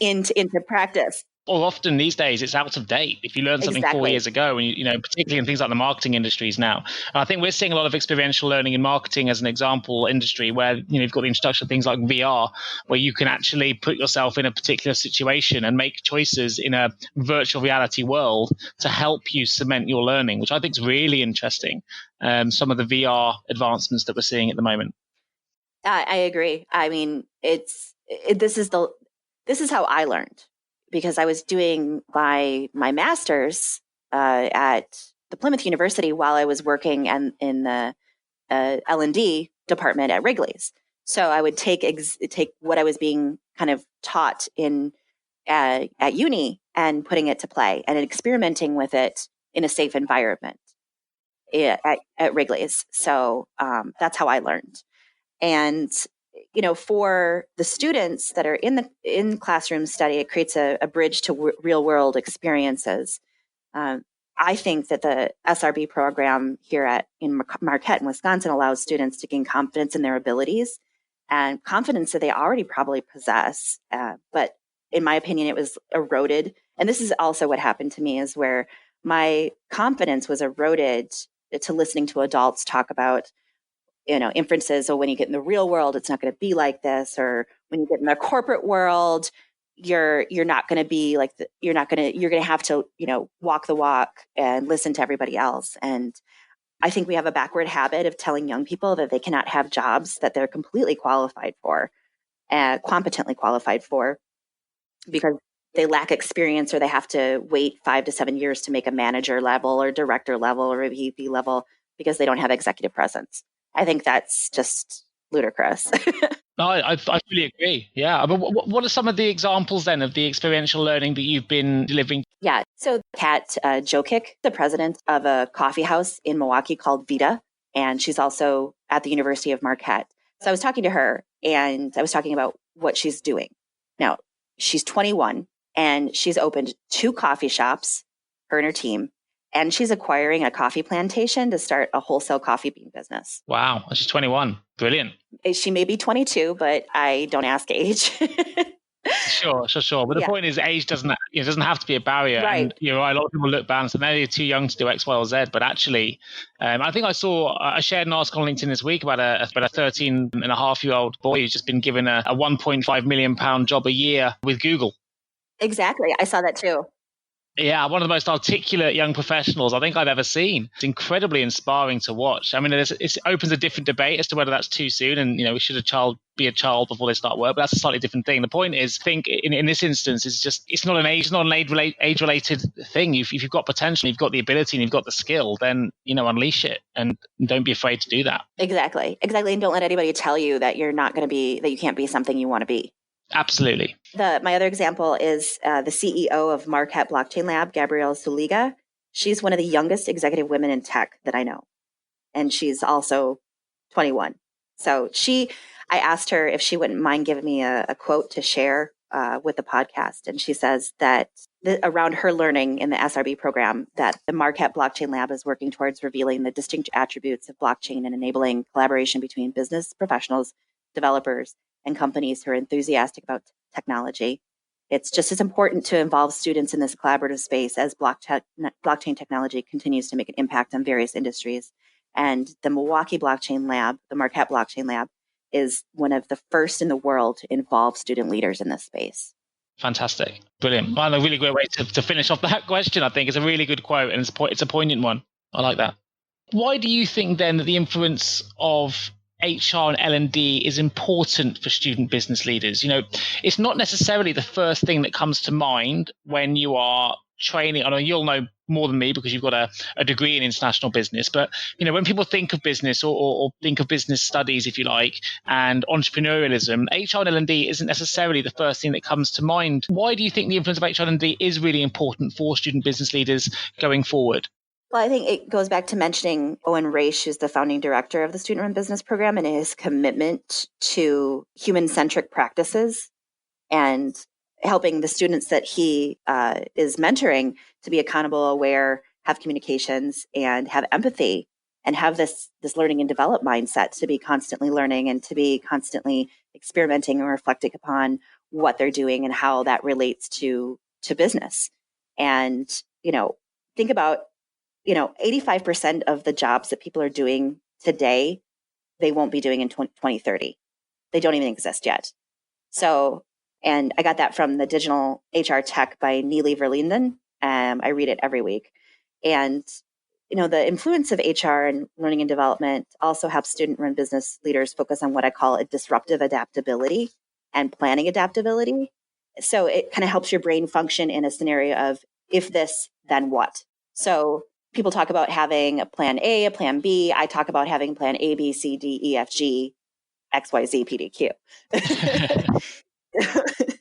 into practice. Or often these days it's out of date. If you learned something 4 years ago, and particularly in things like the marketing industries now, and I think we're seeing a lot of experiential learning in marketing as an example industry where you've got the introduction of things like VR, where you can actually put yourself in a particular situation and make choices in a virtual reality world to help you cement your learning, which I think is really interesting. Some of the VR advancements that we're seeing at the moment. I agree. I mean, this is how I learned, because I was doing my master's at the Plymouth University while I was working in the L&D department at Wrigley's. So I would take what I was being kind of taught at uni and putting it to play and experimenting with it in a safe environment at Wrigley's. So that's how I learned. And for the students that are in classroom study, it creates a bridge to real world experiences. I think that the SRB program here in Marquette in Wisconsin allows students to gain confidence in their abilities and confidence that they already probably possess. But in my opinion, it was eroded. And this is also what happened to me, is where my confidence was eroded to listening to adults talk about inferences. So when you get in the real world, it's not going to be like this. Or when you get in the corporate world, you're not going to be like you're going to have to, walk the walk and listen to everybody else. And I think we have a backward habit of telling young people that they cannot have jobs that they're completely qualified for, competently qualified for, because they lack experience, or they have to wait 5 to 7 years to make a manager level or director level or a VP level because they don't have executive presence. I think that's just ludicrous. No, I fully agree. Yeah. But what are some of the examples then of the experiential learning that you've been delivering? Yeah. So Kat Jokic, the president of a coffee house in Milwaukee called Vita, and she's also at the University of Marquette. So I was talking to her and I was talking about what she's doing. Now, she's 21 and she's opened 2 coffee shops, her and her team. And she's acquiring a coffee plantation to start a wholesale coffee bean business. Wow. She's 21. Brilliant. She may be 22, but I don't ask age. Sure. But the point is, age doesn't have to be a barrier. Right. And a lot of people look back and say, they're too young to do X, Y, or Z. But actually, I think I shared an article on LinkedIn this week about a 13-and-a-half-year-old boy who's just been given a £1.5 million job a year with Google. Exactly. I saw that too. Yeah, one of the most articulate young professionals I think I've ever seen. It's incredibly inspiring to watch. I mean, it opens a different debate as to whether that's too soon, and should a child be a child before they start work? But that's a slightly different thing. The point is, I think in this instance, it's not an age-related thing. If you've got potential, you've got the ability, and you've got the skill, then unleash it and don't be afraid to do that. Exactly, and don't let anybody tell you that that you can't be something you want to be. Absolutely. My other example is the CEO of Marquette Blockchain Lab, Gabrielle Zuliga. She's one of the youngest executive women in tech that I know. And she's also 21. So I asked her if she wouldn't mind giving me a quote to share with the podcast. And she says that around her learning in the SRB program, that the Marquette Blockchain Lab is working towards revealing the distinct attributes of blockchain and enabling collaboration between business professionals, developers, and companies who are enthusiastic about technology. It's just as important to involve students in this collaborative space as blockchain technology continues to make an impact on various industries. And the Milwaukee Blockchain Lab, the Marquette Blockchain Lab, is one of the first in the world to involve student leaders in this space. Fantastic. Brilliant. Well, a really great way to finish off that question, I think. It's a really good quote, and it's a poignant one. I like that. Why do you think then that the influence of HR and L&D is important for student business leaders? It's not necessarily the first thing that comes to mind when you are training? I know you'll know more than me because you've got a degree in international business, but when people think of business or think of business studies, if you like, and entrepreneurialism, HR and L&D isn't necessarily the first thing that comes to mind. Why do you think the influence of HR and L&D is really important for student business leaders going forward? Well, I think it goes back to mentioning Owen Raish, who's the founding director of the Student Run Business Program, and his commitment to human-centric practices and helping the students that he is mentoring to be accountable, aware, have communications, and have empathy, and have this learning and develop mindset to be constantly learning and to be constantly experimenting and reflecting upon what they're doing and how that relates to business. And, think about, 85% of the jobs that people are doing today, they won't be doing in 2030. They don't even exist yet. So, and I got that from the Digital HR Tech by Neely Verlinden. I read it every week. And, the influence of HR and learning and development also helps student-run business leaders focus on what I call a disruptive adaptability and planning adaptability. So it kind of helps your brain function in a scenario of if this, then what? So people talk about having a plan A, a plan B. I talk about having plan A, B, C, D, E, F, G, X, Y, Z, P, D, Q.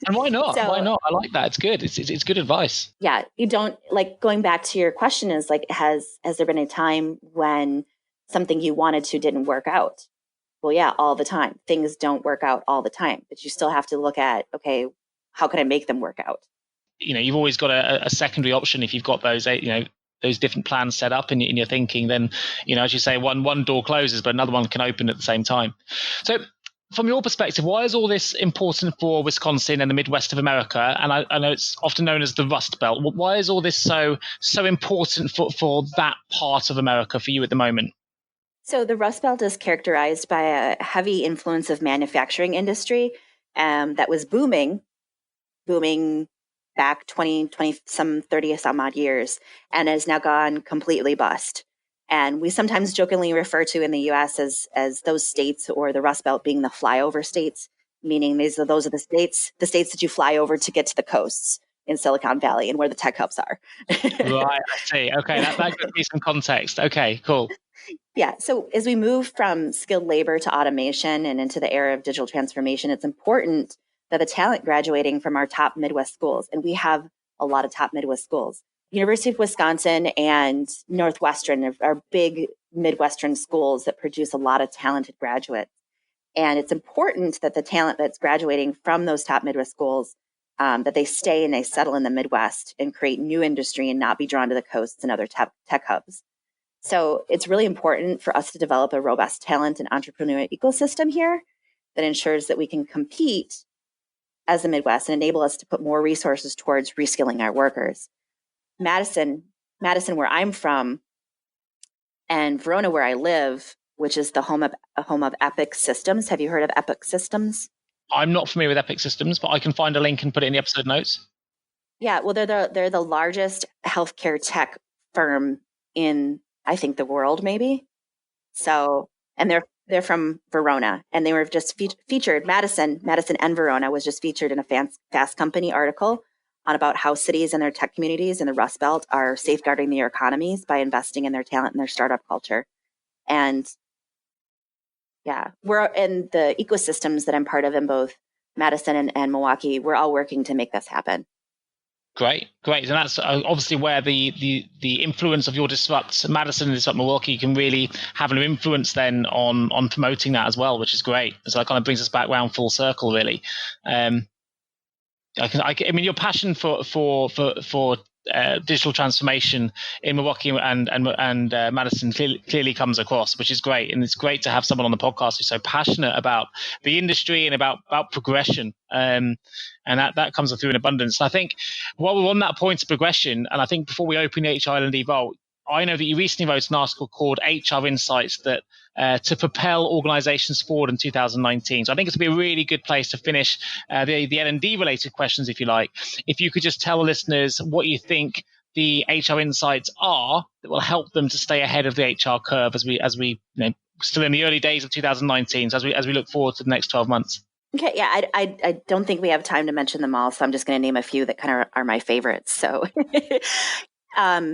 And why not? So, why not? I like that. It's good. It's good advice. Yeah. You don't, going back to your question is has there been a time when something you wanted to didn't work out? Well, yeah, all the time. Things don't work out all the time, but you still have to look at, okay, how can I make them work out? You've always got a secondary option if you've got those, those different plans set up in your thinking. Then, as you say, one door closes, but another one can open at the same time. So, from your perspective, why is all this important for Wisconsin and the Midwest of America? And I know it's often known as the Rust Belt. Why is all this so important for that part of America for you at the moment? So the Rust Belt is characterized by a heavy influence of manufacturing industry that was booming back 30 some odd years, and has now gone completely bust. And we sometimes jokingly refer to in the U.S. as those states or the Rust Belt being the flyover states, meaning those are the states that you fly over to get to the coasts in Silicon Valley and where the tech hubs are. Right, I see. Okay, that gives me some context. Okay, cool. Yeah. So as we move from skilled labor to automation and into the era of digital transformation, it's important that the talent graduating from our top Midwest schools, and we have a lot of top Midwest schools, University of Wisconsin and Northwestern are big Midwestern schools that produce a lot of talented graduates. And it's important that the talent that's graduating from those top Midwest schools, that they stay and they settle in the Midwest and create new industry and not be drawn to the coasts and other tech hubs. So it's really important for us to develop a robust talent and entrepreneurial ecosystem here that ensures that we can compete as the Midwest and enable us to put more resources towards reskilling our workers. Madison, where I'm from, and Verona, where I live, which is the home of Epic Systems. Have you heard of Epic Systems? I'm not familiar with Epic Systems, but I can find a link and put it in the episode notes. Yeah, well, they're the largest healthcare tech firm in, I think, the world, maybe. So, and they're from Verona, and they were just featured. Madison and Verona was just featured in a Fast Company article on about how cities and their tech communities in the Rust Belt are safeguarding their economies by investing in their talent and their startup culture. And yeah, we're in the ecosystems that I'm part of in both Madison and Milwaukee. We're all working to make this happen. Great. And that's obviously where the influence of your Madison and Disrupt Milwaukee can really have an influence then on promoting that as well, which is great. So that kind of brings us back round full circle, really. I mean, your passion for digital transformation in Milwaukee and Madison clearly comes across, which is great. And it's great to have someone on the podcast who's so passionate about the industry and about progression. And that comes through in abundance. And I think while we're on that point of progression, and I think before we open the HR L&D Vault, I know that you recently wrote an article called HR Insights that to propel organizations forward in 2019. So I think it's going to be a really good place to finish the L&D related questions, if you like. If you could just tell listeners what you think the HR insights are that will help them to stay ahead of the HR curve as we still in the early days of 2019, so as we look forward to the next 12 months. Okay, yeah, I don't think we have time to mention them all, so I'm just going to name a few that kind of are my favorites. So,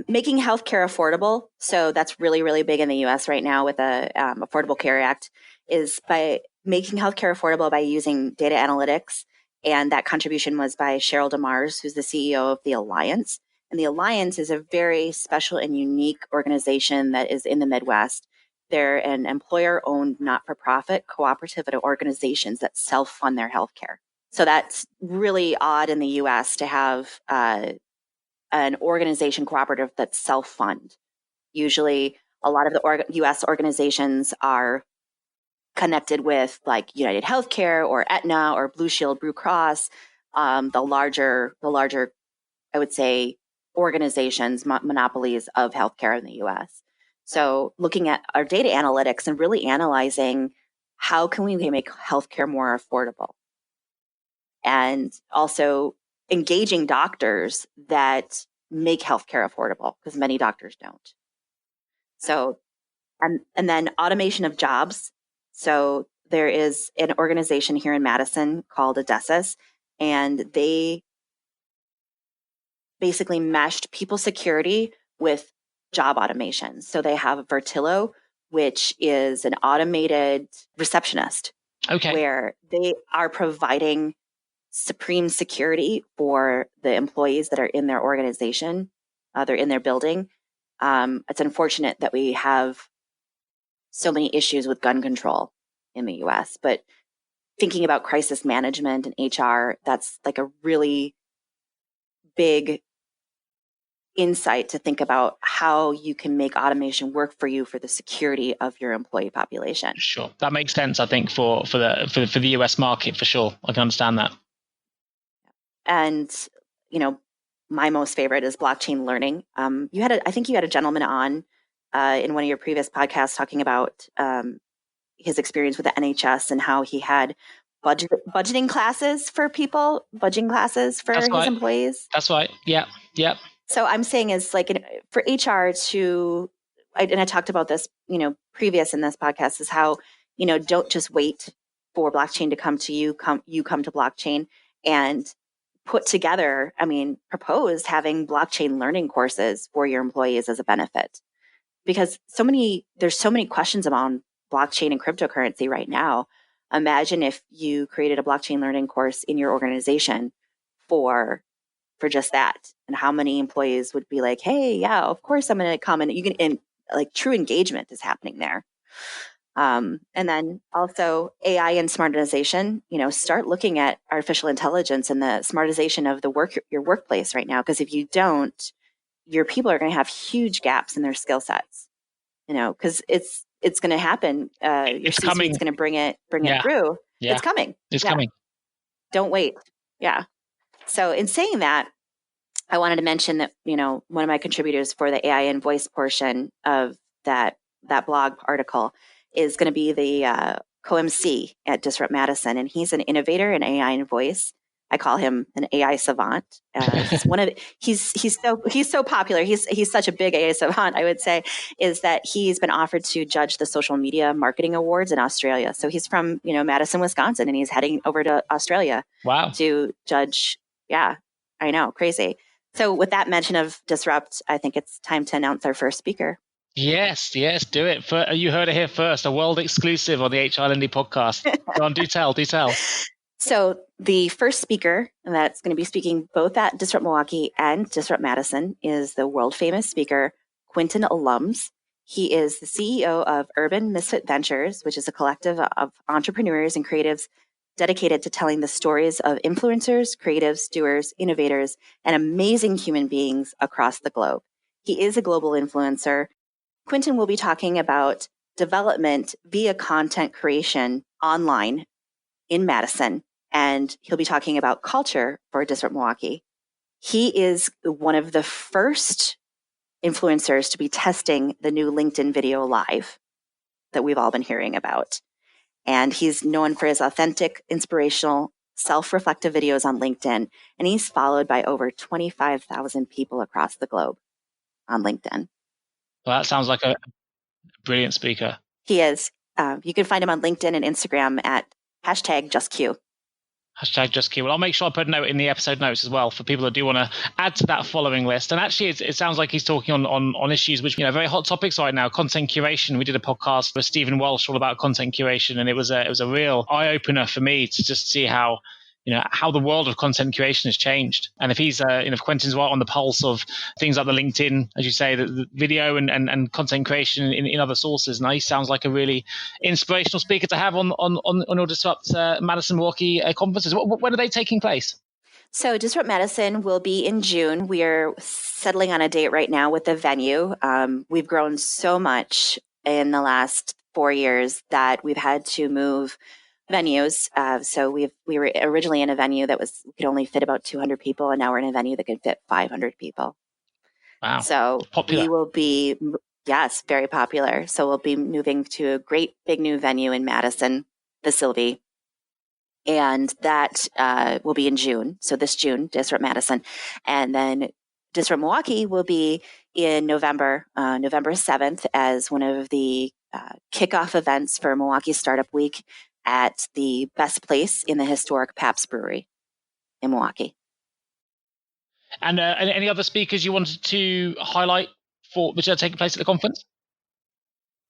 making healthcare affordable. So that's really, really big in the U.S. right now with the Affordable Care Act, is by making healthcare affordable by using data analytics. And that contribution was by Cheryl DeMars, who's the CEO of the Alliance. And the Alliance is a very special and unique organization that is in the Midwest. They're an employer-owned, not-for-profit cooperative of organizations that self-fund their healthcare. So that's really odd in the U.S. to have an organization cooperative that's self-fund. Usually, a lot of the U.S. organizations are connected with like United Healthcare or Aetna or Blue Shield, Blue Cross, the larger, I would say, organizations, monopolies of healthcare in the U.S. So looking at our data analytics and really analyzing how can we make healthcare more affordable, and also engaging doctors that make healthcare affordable, because many doctors don't. So, and then automation of jobs. So there is an organization here in Madison called Odessus, and they basically meshed people security with job automation. So they have Vertillo, which is an automated receptionist, where they are providing supreme security for the employees that are in their organization, they're in their building. It's unfortunate that we have so many issues with gun control in the US, but thinking about crisis management and HR, that's like a really big insight to think about how you can make automation work for you for the security of your employee population. Sure, that makes sense. I think for the US market, for sure, I can understand that. And my most favorite is blockchain learning. I think you had a gentleman on in one of your previous podcasts talking about his experience with the NHS and how he had budgeting classes for people, budgeting classes for his employees. That's right. Yeah. So I'm saying is like for HR to, and I talked about this, previous in this podcast, is how, don't just wait for blockchain to come to you, come to blockchain, and put together, proposed having blockchain learning courses for your employees as a benefit. Because there's so many questions about blockchain and cryptocurrency right now. Imagine if you created a blockchain learning course in your organization for just that, and how many employees would be like, hey, yeah, of course I'm going to come, and like true engagement is happening there. And then also AI and smartization, start looking at artificial intelligence and the smartization of your workplace right now. Because if you don't, your people are going to have huge gaps in their skill sets, because it's going to happen. It's coming. It's going to bring it through. Yeah. It's coming. It's coming. Don't wait. Yeah. So in saying that, I wanted to mention that, one of my contributors for the AI and voice portion of that blog article is going to be the co-MC at Disrupt Madison. And he's an innovator in AI and voice. I call him an AI savant. He's so popular. He's such a big AI savant, I would say, is that he's been offered to judge the social media marketing awards in Australia. So he's from, Madison, Wisconsin, and he's heading over to Australia. Wow. To judge. Yeah, I know. Crazy. So with that mention of Disrupt, I think it's time to announce our first speaker. Yes, do it. You heard it here first, a world exclusive on the HR and L&D podcast. Go on, do tell. So the first speaker that's going to be speaking both at Disrupt Milwaukee and Disrupt Madison is the world famous speaker, Quentin Alums. He is the CEO of Urban Misfit Ventures, which is a collective of entrepreneurs and creatives dedicated to telling the stories of influencers, creatives, doers, innovators, and amazing human beings across the globe. He is a global influencer. Quentin will be talking about development via content creation online in Madison, and he'll be talking about culture for Disrupt Milwaukee. He is one of the first influencers to be testing the new LinkedIn Video Live that we've all been hearing about. And he's known for his authentic, inspirational, self-reflective videos on LinkedIn, and he's followed by over 25,000 people across the globe on LinkedIn. Well, that sounds like a brilliant speaker. He is. You can find him on LinkedIn and Instagram at #JustQ. Hashtag just key. Well, I'll make sure I put a note in the episode notes as well for people that do want to add to that following list. And actually, it sounds like he's talking on issues which, very hot topics right now. Content curation. We did a podcast with Stephen Welsh all about content curation, and it was a real eye opener for me to just see how the world of content curation has changed. And if he's, if Quentin's right on the pulse of things like the LinkedIn, as you say, the video and content creation in other sources, now he sounds like a really inspirational speaker to have on your Disrupt Madison, Milwaukee conferences. When are they taking place? So Disrupt Madison will be in June. We are settling on a date right now with the venue. We've grown so much in the last 4 years that we've had to move venues. So we were originally in a venue that could only fit about 200 people, and now we're in a venue that can fit 500 people. Wow. So popular. We will be, yes, very popular. So we'll be moving to a great big new venue in Madison, the Sylvie. And that will be in June. So this June, Disrupt Madison. And then Disrupt Milwaukee will be in November 7th as one of the kickoff events for Milwaukee Startup Week at the best place in the historic Pabst Brewery in Milwaukee. And any other speakers you wanted to highlight which are taking place at the conference?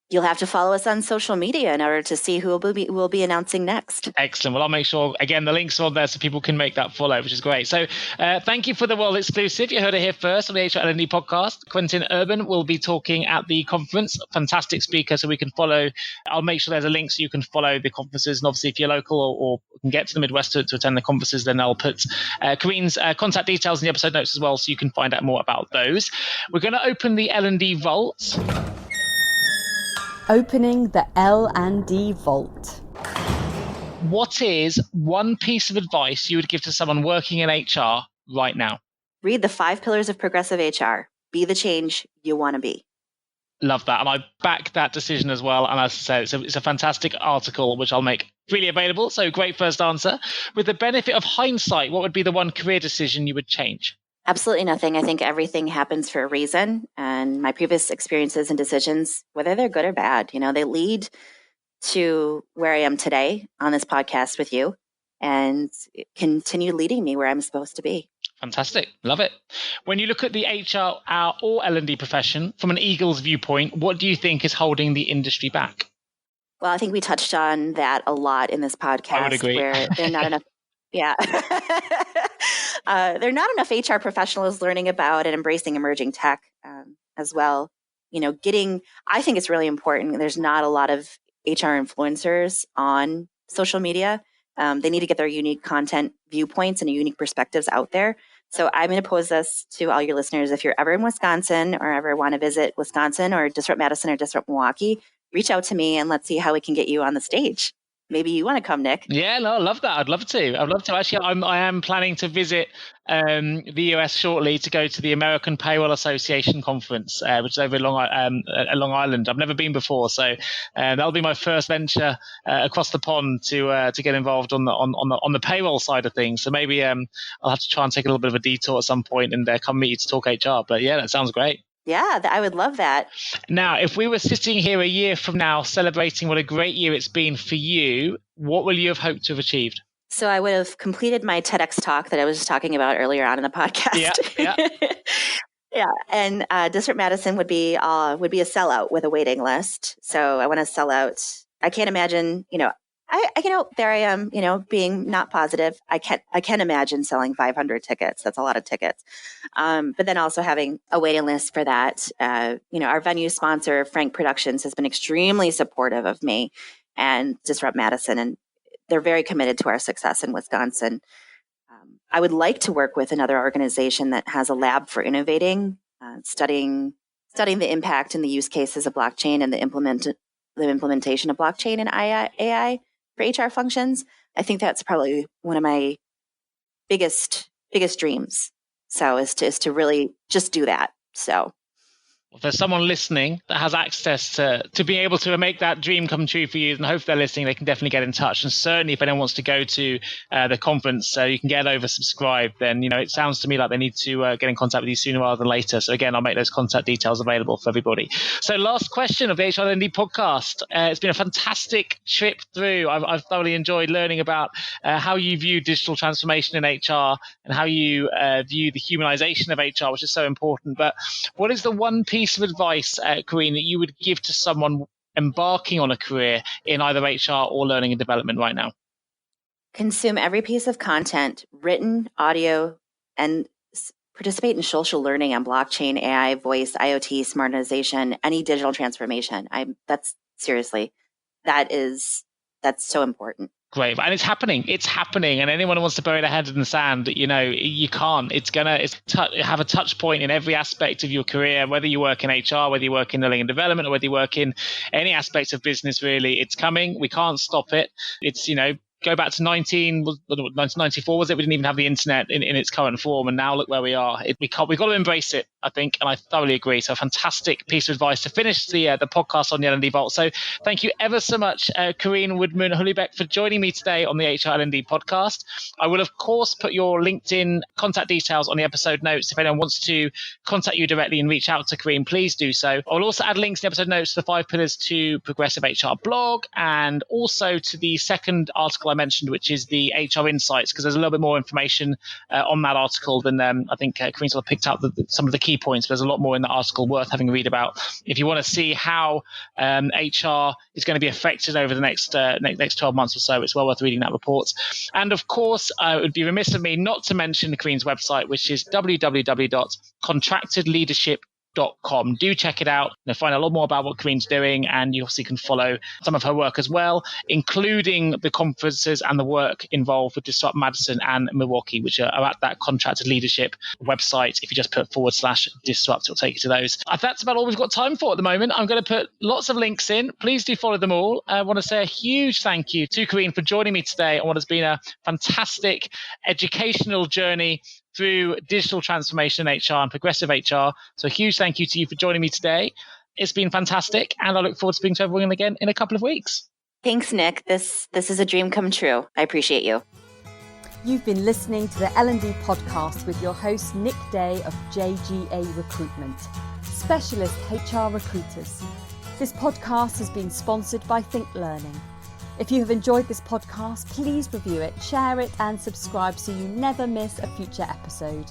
You'll have to follow us on social media in order to see who we'll be announcing next. Excellent. Well, I'll make sure, again, the links are on there so people can make that follow, which is great. So thank you for the world exclusive. You heard it here first on the HR and L&D podcast. Quentin Urban will be talking at the conference. Fantastic speaker, so we can follow. I'll make sure there's a link so you can follow the conferences. And obviously, if you're local or can get to the Midwest to attend the conferences, then I'll put Coreyne's contact details in the episode notes as well so you can find out more about those. We're going to open the L&D vault. Opening the L&D vault. What is one piece of advice you would give to someone working in HR right now? Read the 5 pillars of progressive HR. Be the change you want to be. Love that. And I back that decision as well. And as I said, it's a fantastic article, which I'll make freely available. So great first answer. With the benefit of hindsight, what would be the one career decision you would change? Absolutely nothing. I think everything happens for a reason. And my previous experiences and decisions, whether they're good or bad, they lead to where I am today on this podcast with you and continue leading me where I'm supposed to be. Fantastic. Love it. When you look at the HR or L&D profession from an Eagles viewpoint, what do you think is holding the industry back? Well, I think we touched on that a lot in this podcast. I would agree. Where there are not enough. Yeah. There are not enough HR professionals learning about and embracing emerging tech as well. I think it's really important. There's not a lot of HR influencers on social media. They need to get their unique content viewpoints and unique perspectives out there. So I'm going to pose this to all your listeners. If you're ever in Wisconsin or ever want to visit Wisconsin or Disrupt Madison or Disrupt Milwaukee, reach out to me and let's see how we can get you on the stage. Maybe you want to come, Nick. Yeah, no, I love that. I'd love to. Actually, I am planning to visit the US shortly to go to the American Payroll Association conference, which is over at Long Island. I've never been before, so that'll be my first venture across the pond to get involved on the payroll side of things. So maybe I'll have to try and take a little bit of a detour at some point and come meet you to talk HR. But yeah, that sounds great. Yeah, I would love that. Now, if we were sitting here a year from now celebrating what a great year it's been for you, what will you have hoped to have achieved? So I would have completed my TEDx talk that I was just talking about earlier on in the podcast. Yeah. Yeah, and Disrupt Madison would be a sellout with a waiting list. So I want to sell out. I can't imagine, there I am, being not positive. I can imagine selling 500 tickets. That's a lot of tickets. But then also having a waiting list for that. Our venue sponsor, Frank Productions, has been extremely supportive of me and Disrupt Madison, and they're very committed to our success in Wisconsin. I would like to work with another organization that has a lab for innovating, studying the impact and the use cases of blockchain and the implementation of blockchain and AI for HR functions. I think that's probably one of my biggest dreams. So is to really just do that. So if there's someone listening that has access to be able to make that dream come true for you, and hope they're listening, they can definitely get in touch. And certainly if anyone wants to go to the conference, you can get oversubscribed, then, it sounds to me like they need to get in contact with you sooner rather than later. So again, I'll make those contact details available for everybody. So last question of the HR and L&D podcast. It's been a fantastic trip through. I've thoroughly enjoyed learning about how you view digital transformation in HR and how you view the humanization of HR, which is so important. But what is the one piece of advice, Coreyne, that you would give to someone embarking on a career in either HR or learning and development right now? Consume every piece of content, written, audio, and participate in social learning on blockchain, AI, voice, IoT, smartization, any digital transformation. That's so important. Great. And it's happening. And anyone who wants to bury their head in the sand, you can't. It's have a touch point in every aspect of your career, whether you work in HR, whether you work in learning and development, or whether you work in any aspects of business, really. It's coming. We can't stop it. It's, go back to 1994, was it? We didn't even have the internet in its current form, and now look where we are. We've got to embrace it, I think, and I thoroughly agree. So a fantastic piece of advice to finish the podcast on the L&D Vault. So thank you ever so much, Coreyne Woodman-Holoubek, for joining me today on the HR L&D podcast. I will, of course, put your LinkedIn contact details on the episode notes. If anyone wants to contact you directly and reach out to Coreyne, please do so. I'll also add links in the episode notes to the 5 Pillars to Progressive HR blog, and also to the second article I mentioned, which is the HR Insights, because there's a little bit more information on that article than I think Coreyne sort of picked up some of the key points. But there's a lot more in the article worth having a read about if you want to see how HR is going to be affected over the next 12 months or so. It's well worth reading that report. And of course, it would be remiss of me not to mention Coreyne's website, which is www.contractedleadership.com. Do check it out. Find a lot more about what Coreyne's doing, and you obviously can follow some of her work as well, including the conferences and the work involved with Disrupt Madison and Milwaukee, which are at that contracted leadership website. If you just put /disrupt, it'll take you to those. That's about all we've got time for at the moment. I'm going to put lots of links in. Please do follow them all. I want to say a huge thank you to Coreyne for joining me today on what has been a fantastic educational journey through digital transformation in HR and progressive HR. So a huge thank you to you for joining me today. It's been fantastic, and I look forward to speaking to everyone again in a couple of weeks. Thanks, Nick. This is a dream come true. I appreciate you. You've been listening to the L&D Podcast with your host, Nick Day of JGA Recruitment, specialist HR recruiters. This podcast has been sponsored by Think Learning. If you have enjoyed this podcast, please review it, share it, and subscribe so you never miss a future episode.